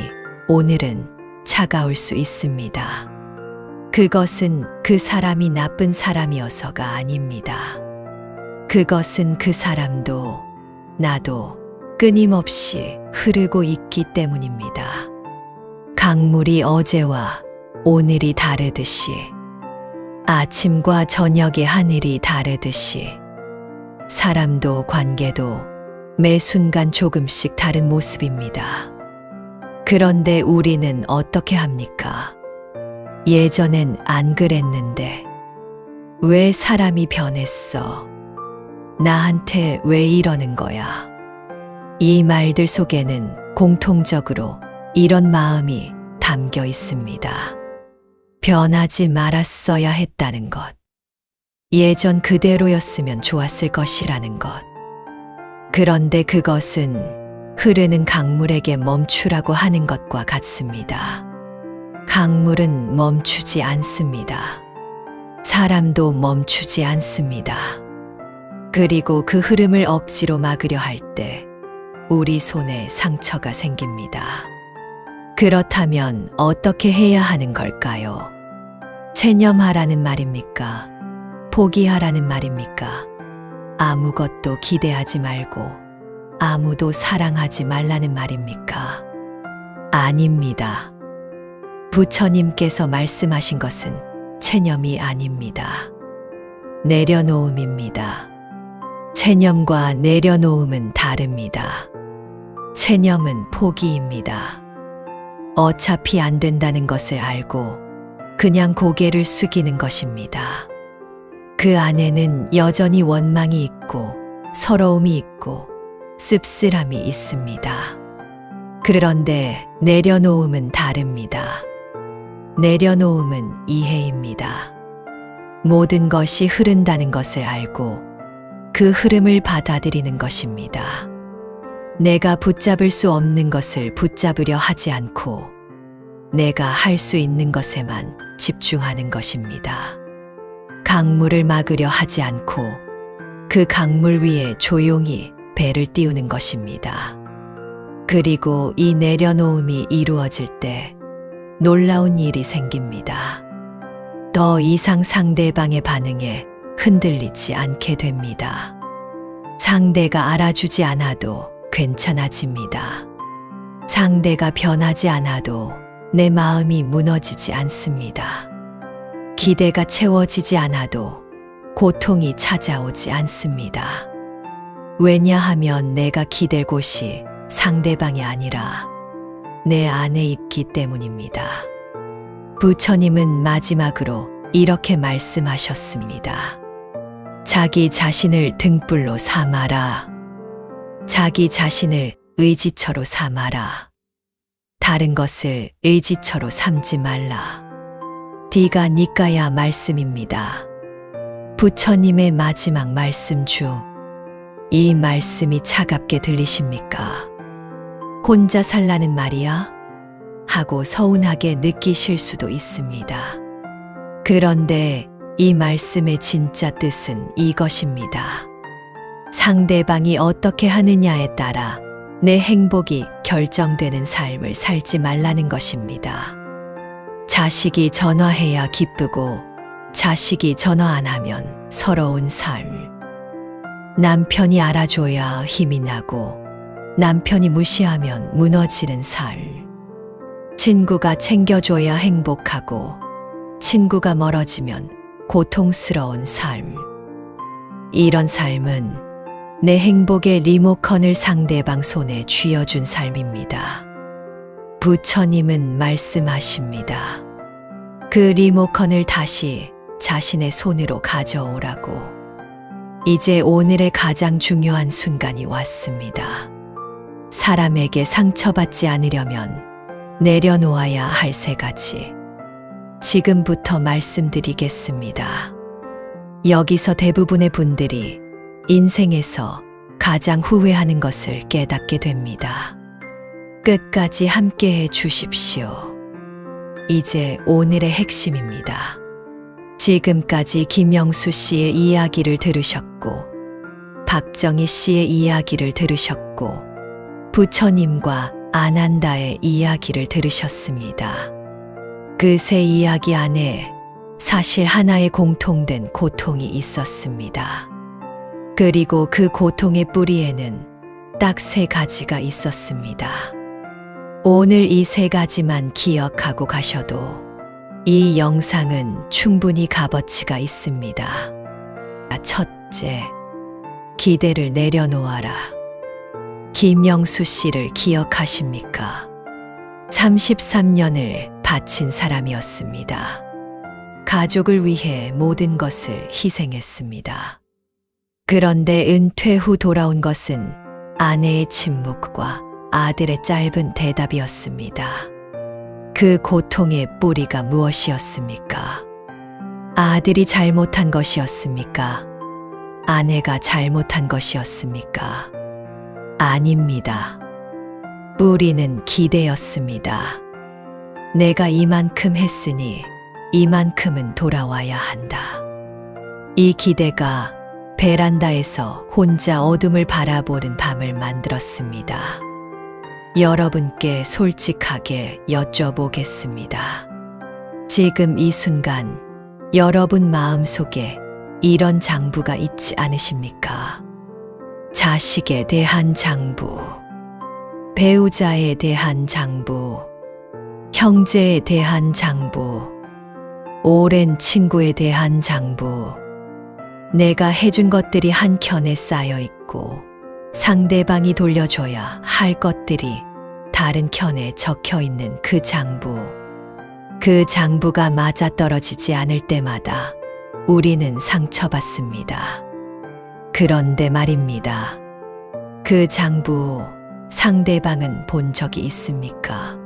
오늘은 차가울 수 있습니다. 그것은 그 사람이 나쁜 사람이어서가 아닙니다. 그것은 그 사람도 나도 끊임없이 흐르고 있기 때문입니다. 강물이 어제와 오늘이 다르듯이, 아침과 저녁의 하늘이 다르듯이, 사람도 관계도 매 순간 조금씩 다른 모습입니다. 그런데 우리는 어떻게 합니까? 예전엔 안 그랬는데 왜 사람이 변했어? 나한테 왜 이러는 거야? 이 말들 속에는 공통적으로 이런 마음이 담겨 있습니다. 변하지 말았어야 했다는 것. 예전 그대로였으면 좋았을 것이라는 것. 그런데 그것은 흐르는 강물에게 멈추라고 하는 것과 같습니다. 강물은 멈추지 않습니다. 사람도 멈추지 않습니다. 그리고 그 흐름을 억지로 막으려 할 때 우리 손에 상처가 생깁니다. 그렇다면 어떻게 해야 하는 걸까요? 체념하라는 말입니까? 포기하라는 말입니까? 아무것도 기대하지 말고 아무도 사랑하지 말라는 말입니까? 아닙니다. 부처님께서 말씀하신 것은 체념이 아닙니다. 내려놓음입니다. 체념과 내려놓음은 다릅니다. 체념은 포기입니다. 어차피 안 된다는 것을 알고 그냥 고개를 숙이는 것입니다. 그 안에는 여전히 원망이 있고 서러움이 있고 씁쓸함이 있습니다. 그런데 내려놓음은 다릅니다. 내려놓음은 이해입니다. 모든 것이 흐른다는 것을 알고 그 흐름을 받아들이는 것입니다. 내가 붙잡을 수 없는 것을 붙잡으려 하지 않고 내가 할 수 있는 것에만 집중하는 것입니다. 강물을 막으려 하지 않고 그 강물 위에 조용히 배를 띄우는 것입니다. 그리고 이 내려놓음이 이루어질 때 놀라운 일이 생깁니다. 더 이상 상대방의 반응에 흔들리지 않게 됩니다. 상대가 알아주지 않아도 괜찮아집니다. 상대가 변하지 않아도 내 마음이 무너지지 않습니다. 기대가 채워지지 않아도 고통이 찾아오지 않습니다. 왜냐하면 내가 기댈 곳이 상대방이 아니라 내 안에 있기 때문입니다. 부처님은 마지막으로 이렇게 말씀하셨습니다. 자기 자신을 등불로 삼아라. 자기 자신을 의지처로 삼아라. 다른 것을 의지처로 삼지 말라. 디가 니까야 말씀입니다. 부처님의 마지막 말씀 중 이 말씀이 차갑게 들리십니까? 혼자 살라는 말이야? 하고 서운하게 느끼실 수도 있습니다. 그런데 이 말씀의 진짜 뜻은 이것입니다. 상대방이 어떻게 하느냐에 따라 내 행복이 결정되는 삶을 살지 말라는 것입니다. 자식이 전화해야 기쁘고 자식이 전화 안 하면 서러운 삶. 남편이 알아줘야 힘이 나고 남편이 무시하면 무너지는 삶. 친구가 챙겨줘야 행복하고 친구가 멀어지면 고통스러운 삶. 이런 삶은 내 행복의 리모컨을 상대방 손에 쥐어준 삶입니다. 부처님은 말씀하십니다. 그 리모컨을 다시 자신의 손으로 가져오라고. 이제 오늘의 가장 중요한 순간이 왔습니다. 사람에게 상처받지 않으려면 내려놓아야 할 3가지. 지금부터 말씀드리겠습니다. 여기서 대부분의 분들이 인생에서 가장 후회하는 것을 깨닫게 됩니다. 끝까지 함께해 주십시오. 이제 오늘의 핵심입니다. 지금까지 김영수 씨의 이야기를 들으셨고, 박정희 씨의 이야기를 들으셨고, 부처님과 아난다의 이야기를 들으셨습니다. 그 3 이야기 안에 사실 하나의 공통된 고통이 있었습니다. 그리고 그 고통의 뿌리에는 딱 3가지가 있었습니다. 오늘 이 3가지만 기억하고 가셔도 이 영상은 충분히 값어치가 있습니다. 첫째, 기대를 내려놓아라. 김영수 씨를 기억하십니까? 33년을 바친 사람이었습니다. 가족을 위해 모든 것을 희생했습니다. 그런데 은퇴 후 돌아온 것은 아내의 침묵과 아들의 짧은 대답이었습니다. 그 고통의 뿌리가 무엇이었습니까? 아들이 잘못한 것이었습니까? 아내가 잘못한 것이었습니까? 아닙니다. 뿌리는 기대였습니다. 내가 이만큼 했으니 이만큼은 돌아와야 한다. 이 기대가 베란다에서 혼자 어둠을 바라보는 밤을 만들었습니다. 여러분께 솔직하게 여쭤보겠습니다. 지금 이 순간 여러분 마음속에 이런 장부가 있지 않으십니까? 자식에 대한 장부, 배우자에 대한 장부, 형제에 대한 장부, 오랜 친구에 대한 장부, 내가 해준 것들이 한 켠에 쌓여 있고 상대방이 돌려줘야 할 것들이 다른 켠에 적혀 있는 그 장부. 그 장부가 맞아떨어지지 않을 때마다 우리는 상처받습니다. 그런데 말입니다. 그 장부 상대방은 본 적이 있습니까?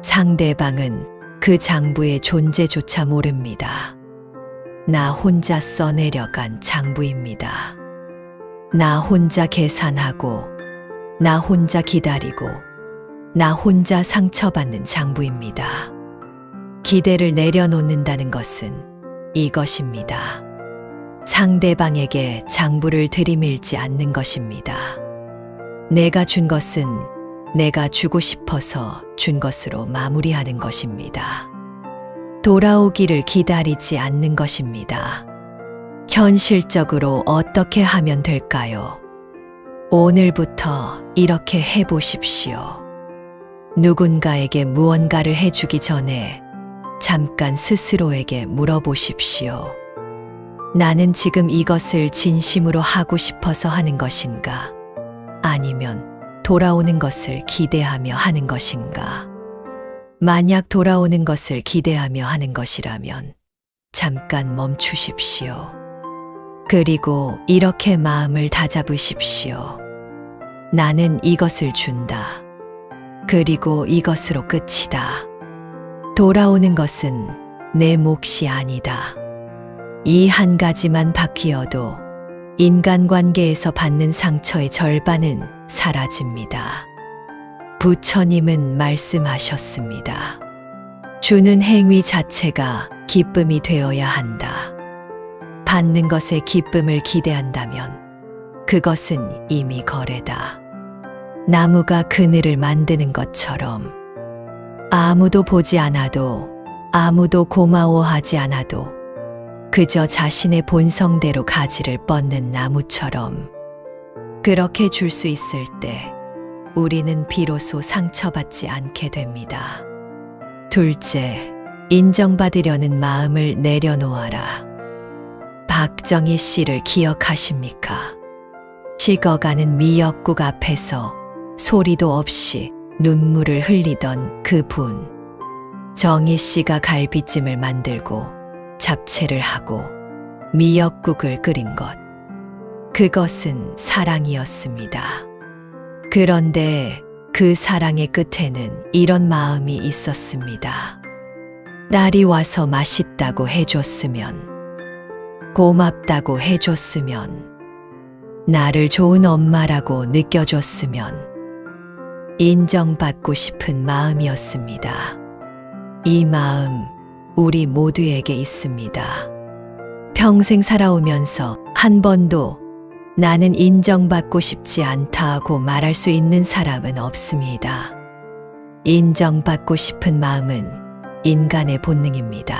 상대방은 그 장부의 존재조차 모릅니다. 나 혼자 써내려간 장부입니다. 나 혼자 계산하고, 나 혼자 기다리고, 나 혼자 상처받는 장부입니다. 기대를 내려놓는다는 것은 이것입니다. 상대방에게 장부를 들이밀지 않는 것입니다. 내가 준 것은 내가 주고 싶어서 준 것으로 마무리하는 것입니다. 돌아오기를 기다리지 않는 것입니다. 현실적으로 어떻게 하면 될까요? 오늘부터 이렇게 해보십시오. 누군가에게 무언가를 해주기 전에 잠깐 스스로에게 물어보십시오. 나는 지금 이것을 진심으로 하고 싶어서 하는 것인가? 아니면 돌아오는 것을 기대하며 하는 것인가? 만약 돌아오는 것을 기대하며 하는 것이라면 잠깐 멈추십시오. 그리고 이렇게 마음을 다잡으십시오. 나는 이것을 준다. 그리고 이것으로 끝이다. 돌아오는 것은 내 몫이 아니다. 이 한 가지만 바뀌어도 인간관계에서 받는 상처의 절반은 사라집니다. 부처님은 말씀하셨습니다. 주는 행위 자체가 기쁨이 되어야 한다. 받는 것에 기쁨을 기대한다면 그것은 이미 거래다. 나무가 그늘을 만드는 것처럼 아무도 보지 않아도, 아무도 고마워하지 않아도 그저 자신의 본성대로 가지를 뻗는 나무처럼 그렇게 줄 수 있을 때 우리는 비로소 상처받지 않게 됩니다. 둘째, 인정받으려는 마음을 내려놓아라. 박정희 씨를 기억하십니까? 식어가는 미역국 앞에서 소리도 없이 눈물을 흘리던 그분. 정희 씨가 갈비찜을 만들고 잡채를 하고 미역국을 끓인 것. 그것은 사랑이었습니다. 그런데 그 사랑의 끝에는 이런 마음이 있었습니다. 딸이 와서 맛있다고 해줬으면, 고맙다고 해줬으면, 나를 좋은 엄마라고 느껴줬으면, 인정받고 싶은 마음이었습니다. 이 마음 우리 모두에게 있습니다. 평생 살아오면서 한 번도 나는 인정받고 싶지 않다고 말할 수 있는 사람은 없습니다. 인정받고 싶은 마음은 인간의 본능입니다.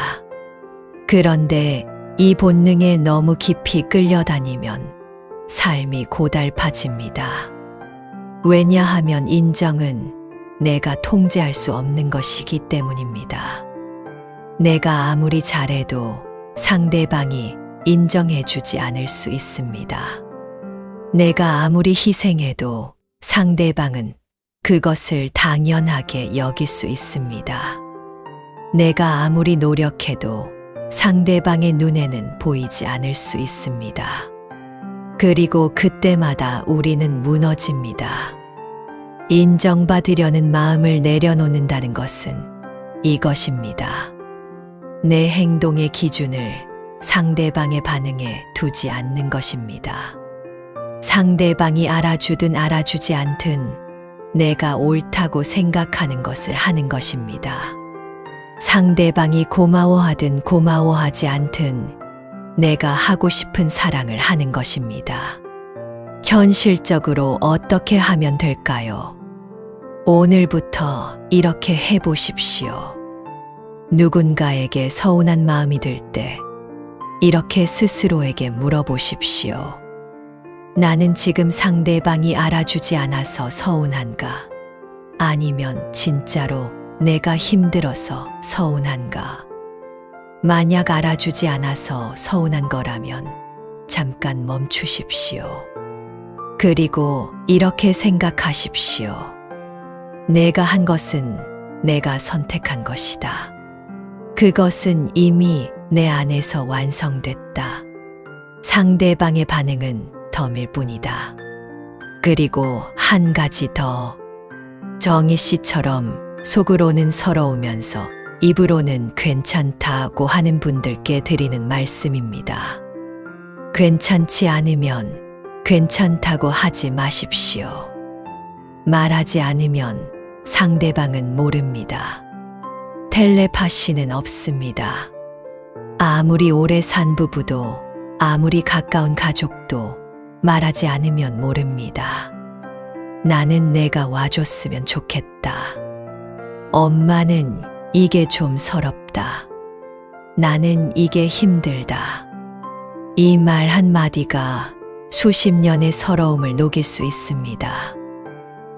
그런데 이 본능에 너무 깊이 끌려다니면 삶이 고달파집니다. 왜냐하면 인정은 내가 통제할 수 없는 것이기 때문입니다. 내가 아무리 잘해도 상대방이 인정해주지 않을 수 있습니다. 내가 아무리 희생해도 상대방은 그것을 당연하게 여길 수 있습니다. 내가 아무리 노력해도 상대방의 눈에는 보이지 않을 수 있습니다. 그리고 그때마다 우리는 무너집니다. 인정받으려는 마음을 내려놓는다는 것은 이것입니다. 내 행동의 기준을 상대방의 반응에 두지 않는 것입니다. 상대방이 알아주든 알아주지 않든 내가 옳다고 생각하는 것을 하는 것입니다. 상대방이 고마워하든 고마워하지 않든 내가 하고 싶은 사랑을 하는 것입니다. 현실적으로 어떻게 하면 될까요? 오늘부터 이렇게 해보십시오. 누군가에게 서운한 마음이 들 때 이렇게 스스로에게 물어보십시오. 나는 지금 상대방이 알아주지 않아서 서운한가? 아니면 진짜로 내가 힘들어서 서운한가? 만약 알아주지 않아서 서운한 거라면 잠깐 멈추십시오. 그리고 이렇게 생각하십시오. 내가 한 것은 내가 선택한 것이다. 그것은 이미 내 안에서 완성됐다. 상대방의 반응은 덤일 뿐이다. 그리고 한 가지 더. 정희 씨처럼 속으로는 서러우면서 입으로는 괜찮다고 하는 분들께 드리는 말씀입니다. 괜찮지 않으면 괜찮다고 하지 마십시오. 말하지 않으면 상대방은 모릅니다. 텔레파시는 없습니다. 아무리 오래 산 부부도 아무리 가까운 가족도 말하지 않으면 모릅니다. 나는 내가 와줬으면 좋겠다. 엄마는 이게 좀 서럽다. 나는 이게 힘들다. 이 말 한마디가 수십 년의 서러움을 녹일 수 있습니다.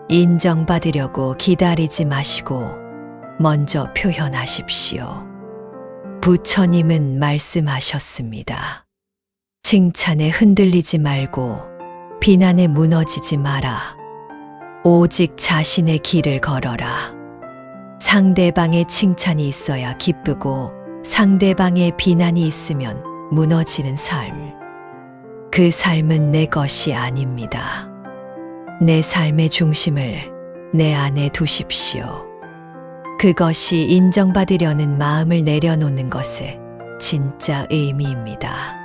인정받으려고 기다리지 마시고 먼저 표현하십시오. 부처님은 말씀하셨습니다. 칭찬에 흔들리지 말고 비난에 무너지지 마라. 오직 자신의 길을 걸어라. 상대방의 칭찬이 있어야 기쁘고 상대방의 비난이 있으면 무너지는 삶. 그 삶은 내 것이 아닙니다. 내 삶의 중심을 내 안에 두십시오. 그것이 인정받으려는 마음을 내려놓는 것의 진짜 의미입니다.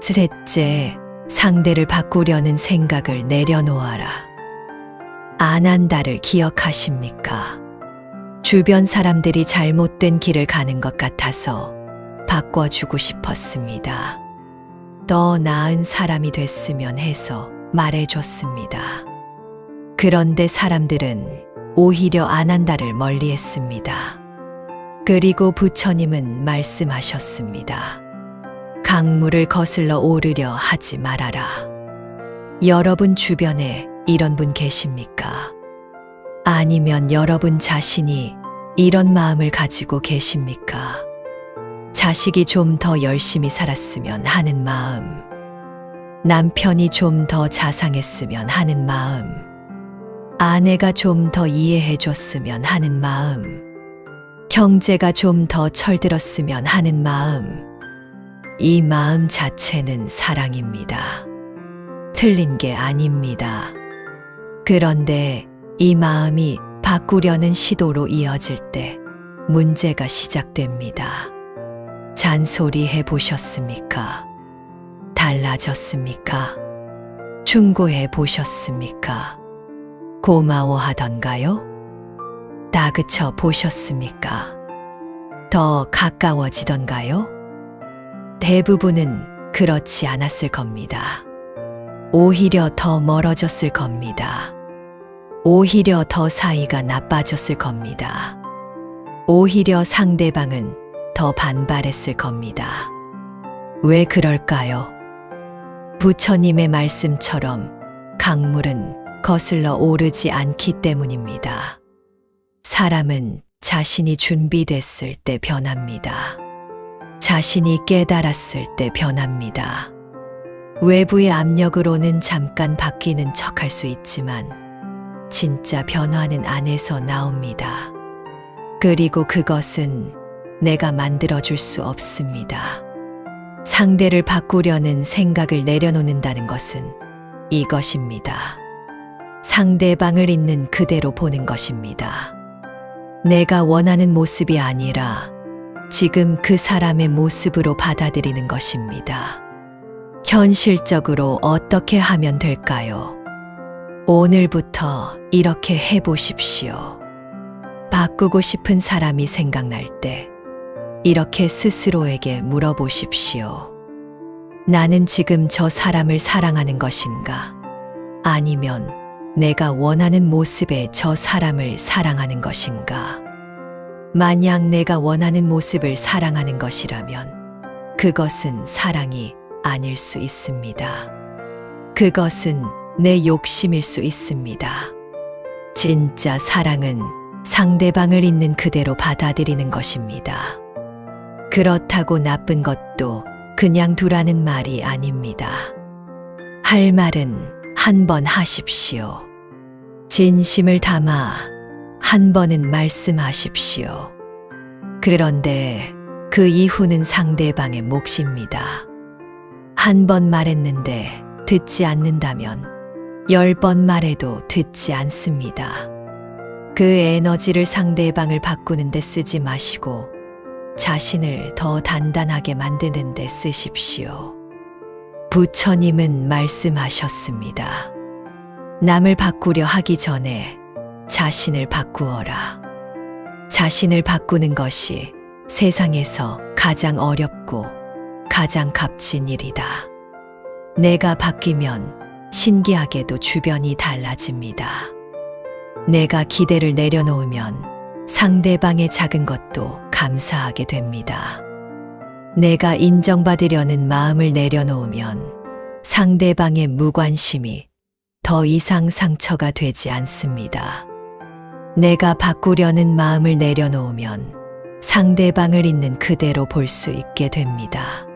셋째, 상대를 바꾸려는 생각을 내려놓아라. 안 한다를 기억하십니까? 주변 사람들이 잘못된 길을 가는 것 같아서 바꿔주고 싶었습니다. 더 나은 사람이 됐으면 해서 말해줬습니다. 그런데 사람들은 오히려 안 한다를 멀리 했습니다. 그리고 부처님은 말씀하셨습니다. 강물을 거슬러 오르려 하지 말아라. 여러분 주변에 이런 분 계십니까? 아니면 여러분 자신이 이런 마음을 가지고 계십니까? 자식이 좀 더 열심히 살았으면 하는 마음, 남편이 좀 더 자상했으면 하는 마음, 아내가 좀 더 이해해줬으면 하는 마음, 형제가 좀 더 철들었으면 하는 마음. 이 마음 자체는 사랑입니다. 틀린 게 아닙니다. 그런데 이 마음이 바꾸려는 시도로 이어질 때 문제가 시작됩니다. 잔소리 해보셨습니까? 달라졌습니까? 충고해 보셨습니까? 고마워하던가요? 다그쳐 보셨습니까? 더 가까워지던가요? 대부분은 그렇지 않았을 겁니다. 오히려 더 멀어졌을 겁니다. 오히려 더 사이가 나빠졌을 겁니다. 오히려 상대방은 더 반발했을 겁니다. 왜 그럴까요? 부처님의 말씀처럼 강물은 거슬러 오르지 않기 때문입니다. 사람은 자신이 준비됐을 때 변합니다. 자신이 깨달았을 때 변합니다. 외부의 압력으로는 잠깐 바뀌는 척할 수 있지만 진짜 변화는 안에서 나옵니다. 그리고 그것은 내가 만들어줄 수 없습니다. 상대를 바꾸려는 생각을 내려놓는다는 것은 이것입니다. 상대방을 있는 그대로 보는 것입니다. 내가 원하는 모습이 아니라 지금 그 사람의 모습으로 받아들이는 것입니다. 현실적으로 어떻게 하면 될까요? 오늘부터 이렇게 해보십시오. 바꾸고 싶은 사람이 생각날 때 이렇게 스스로에게 물어보십시오. 나는 지금 저 사람을 사랑하는 것인가? 아니면 내가 원하는 모습의 저 사람을 사랑하는 것인가? 만약 내가 원하는 모습을 사랑하는 것이라면 그것은 사랑이 아닐 수 있습니다. 그것은 내 욕심일 수 있습니다. 진짜 사랑은 상대방을 있는 그대로 받아들이는 것입니다. 그렇다고 나쁜 것도 그냥 두라는 말이 아닙니다. 할 말은 한 번 하십시오. 진심을 담아 한 번은 말씀하십시오. 그런데 그 이후는 상대방의 몫입니다. 한 번 말했는데 듣지 않는다면 10번 말해도 듣지 않습니다. 그 에너지를 상대방을 바꾸는 데 쓰지 마시고 자신을 더 단단하게 만드는 데 쓰십시오. 부처님은 말씀하셨습니다. 남을 바꾸려 하기 전에 자신을 바꾸어라. 자신을 바꾸는 것이 세상에서 가장 어렵고 가장 값진 일이다. 내가 바뀌면 신기하게도 주변이 달라집니다. 내가 기대를 내려놓으면 상대방의 작은 것도 감사하게 됩니다. 내가 인정받으려는 마음을 내려놓으면 상대방의 무관심이 더 이상 상처가 되지 않습니다. 내가 바꾸려는 마음을 내려놓으면 상대방을 있는 그대로 볼 수 있게 됩니다.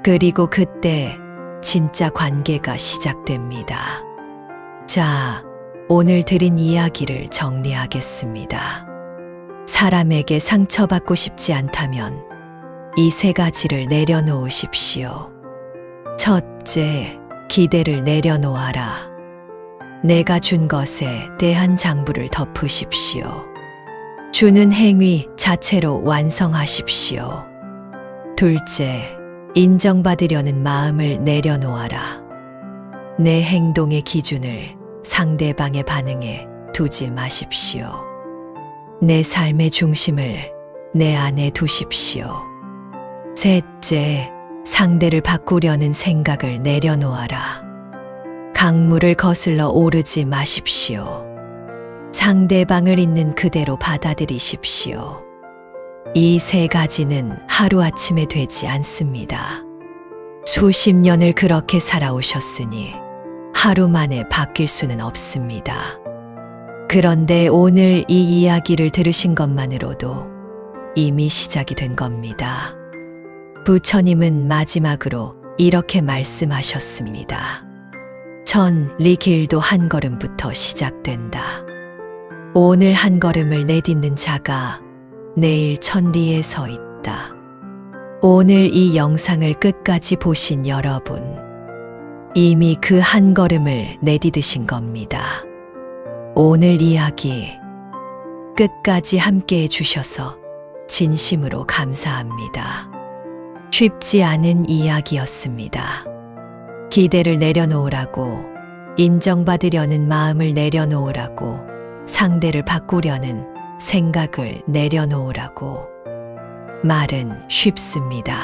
그리고 그때 진짜 관계가 시작됩니다. 자, 오늘 드린 이야기를 정리하겠습니다. 사람에게 상처받고 싶지 않다면 이 3가지를 내려놓으십시오. 첫째, 기대를 내려놓아라. 내가 준 것에 대한 장부를 덮으십시오. 주는 행위 자체로 완성하십시오. 둘째, 인정받으려는 마음을 내려놓아라. 내 행동의 기준을 상대방의 반응에 두지 마십시오. 내 삶의 중심을 내 안에 두십시오. 셋째, 상대를 바꾸려는 생각을 내려놓아라. 강물을 거슬러 오르지 마십시오. 상대방을 있는 그대로 받아들이십시오. 이 3가지는 하루아침에 되지 않습니다. 수십 년을 그렇게 살아오셨으니 하루 만에 바뀔 수는 없습니다. 그런데 오늘 이 이야기를 들으신 것만으로도 이미 시작이 된 겁니다. 부처님은 마지막으로 이렇게 말씀하셨습니다. 천리 길도 한 걸음부터 시작된다. 오늘 한 걸음을 내딛는 자가 내일 천리에 서 있다. 오늘 이 영상을 끝까지 보신 여러분, 이미 그 한 걸음을 내디디신 겁니다. 오늘 이야기 끝까지 함께 해주셔서 진심으로 감사합니다. 쉽지 않은 이야기였습니다. 기대를 내려놓으라고, 인정받으려는 마음을 내려놓으라고, 상대를 바꾸려는 생각을 내려놓으라고. 말은 쉽습니다.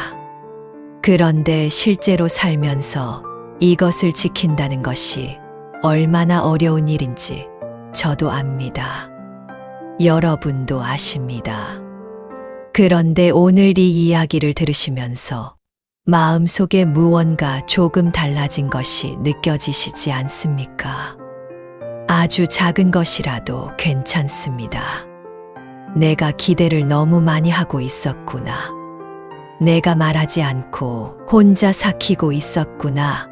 그런데 실제로 살면서 이것을 지킨다는 것이 얼마나 어려운 일인지 저도 압니다. 여러분도 아십니다. 그런데 오늘 이 이야기를 들으시면서 마음속에 무언가 조금 달라진 것이 느껴지시지 않습니까? 아주 작은 것이라도 괜찮습니다. 내가 기대를 너무 많이 하고 있었구나. 내가 말하지 않고 혼자 삭히고 있었구나.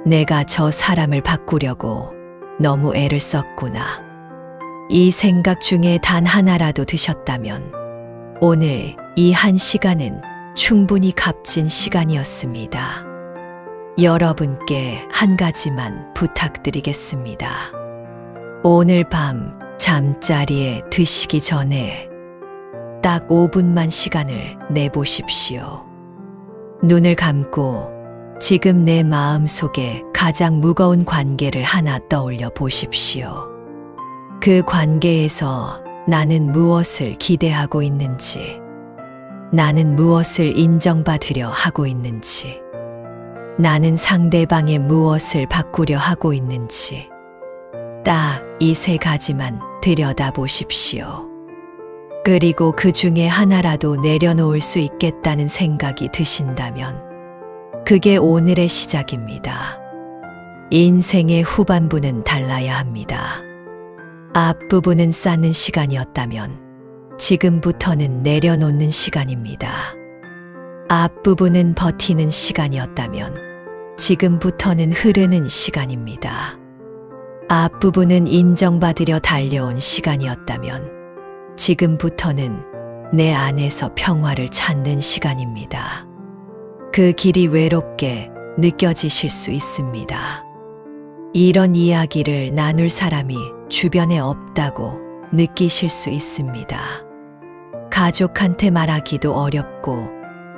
내가 저 사람을 바꾸려고 너무 애를 썼구나. 이 생각 중에 단 하나라도 드셨다면 오늘 이 한 시간은 충분히 값진 시간이었습니다. 여러분께 한 가지만 부탁드리겠습니다. 오늘 밤 잠자리에 드시기 전에 딱 5분만 시간을 내보십시오. 눈을 감고 지금 내 마음 속에 가장 무거운 관계를 하나 떠올려 보십시오. 그 관계에서 나는 무엇을 기대하고 있는지, 나는 무엇을 인정받으려 하고 있는지, 나는 상대방의 무엇을 바꾸려 하고 있는지, 딱 이 세 가지만 들여다보십시오. 그리고 그 중에 하나라도 내려놓을 수 있겠다는 생각이 드신다면 그게 오늘의 시작입니다. 인생의 후반부는 달라야 합니다. 앞부분은 쌓는 시간이었다면 지금부터는 내려놓는 시간입니다. 앞부분은 버티는 시간이었다면 지금부터는 흐르는 시간입니다. 앞부분은 인정받으려 달려온 시간이었다면 지금부터는 내 안에서 평화를 찾는 시간입니다. 그 길이 외롭게 느껴지실 수 있습니다. 이런 이야기를 나눌 사람이 주변에 없다고 느끼실 수 있습니다. 가족한테 말하기도 어렵고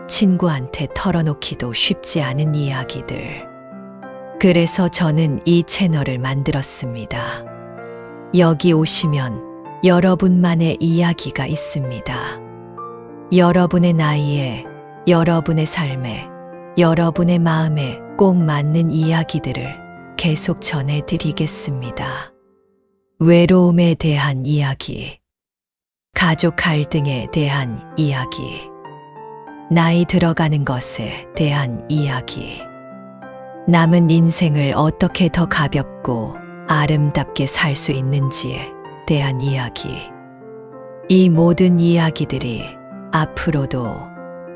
친구한테 털어놓기도 쉽지 않은 이야기들. 그래서 저는 이 채널을 만들었습니다. 여기 오시면 여러분만의 이야기가 있습니다. 여러분의 나이에, 여러분의 삶에, 여러분의 마음에 꼭 맞는 이야기들을 계속 전해드리겠습니다. 외로움에 대한 이야기, 가족 갈등에 대한 이야기, 나이 들어가는 것에 대한 이야기, 남은 인생을 어떻게 더 가볍고 아름답게 살 수 있는지에 대한 이야기. 이 모든 이야기들이 앞으로도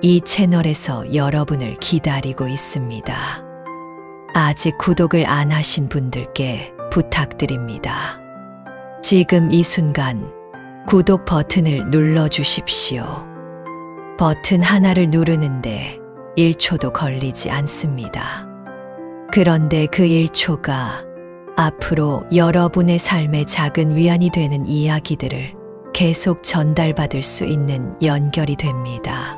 이 채널에서 여러분을 기다리고 있습니다. 아직 구독을 안 하신 분들께 부탁드립니다. 지금 이 순간 구독 버튼을 눌러주십시오. 버튼 하나를 누르는데 1초도 걸리지 않습니다. 그런데 그 1초가 앞으로 여러분의 삶의 작은 위안이 되는 이야기들을 계속 전달받을 수 있는 연결이 됩니다.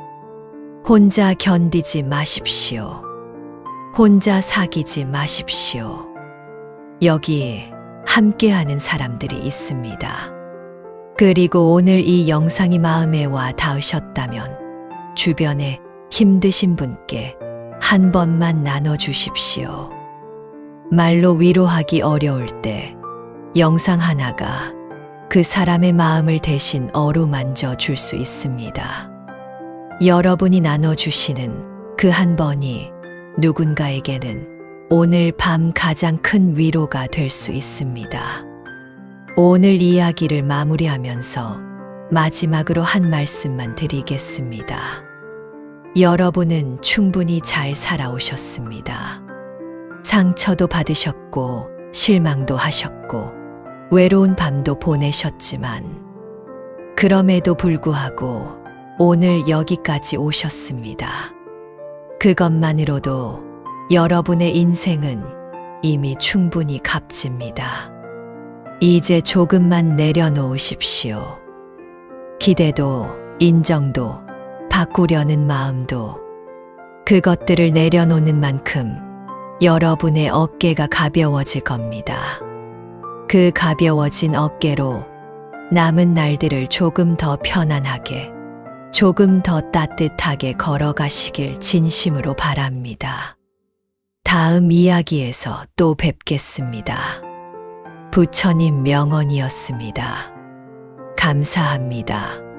혼자 견디지 마십시오. 혼자 사귀지 마십시오. 여기에 함께하는 사람들이 있습니다. 그리고 오늘 이 영상이 마음에 와 닿으셨다면 주변에 힘드신 분께 한 번만 나눠주십시오. 말로 위로하기 어려울 때 영상 하나가 그 사람의 마음을 대신 어루만져 줄 수 있습니다. 여러분이 나눠주시는 그 한 번이 누군가에게는 오늘 밤 가장 큰 위로가 될 수 있습니다. 오늘 이야기를 마무리하면서 마지막으로 한 말씀만 드리겠습니다. 여러분은 충분히 잘 살아오셨습니다. 상처도 받으셨고 실망도 하셨고 외로운 밤도 보내셨지만 그럼에도 불구하고 오늘 여기까지 오셨습니다. 그것만으로도 여러분의 인생은 이미 충분히 값집니다. 이제 조금만 내려놓으십시오. 기대도, 인정도, 바꾸려는 마음도 그것들을 내려놓는 만큼 여러분의 어깨가 가벼워질 겁니다. 그 가벼워진 어깨로 남은 날들을 조금 더 편안하게, 조금 더 따뜻하게 걸어가시길 진심으로 바랍니다. 다음 이야기에서 또 뵙겠습니다. 부처님 명언이었습니다. 감사합니다.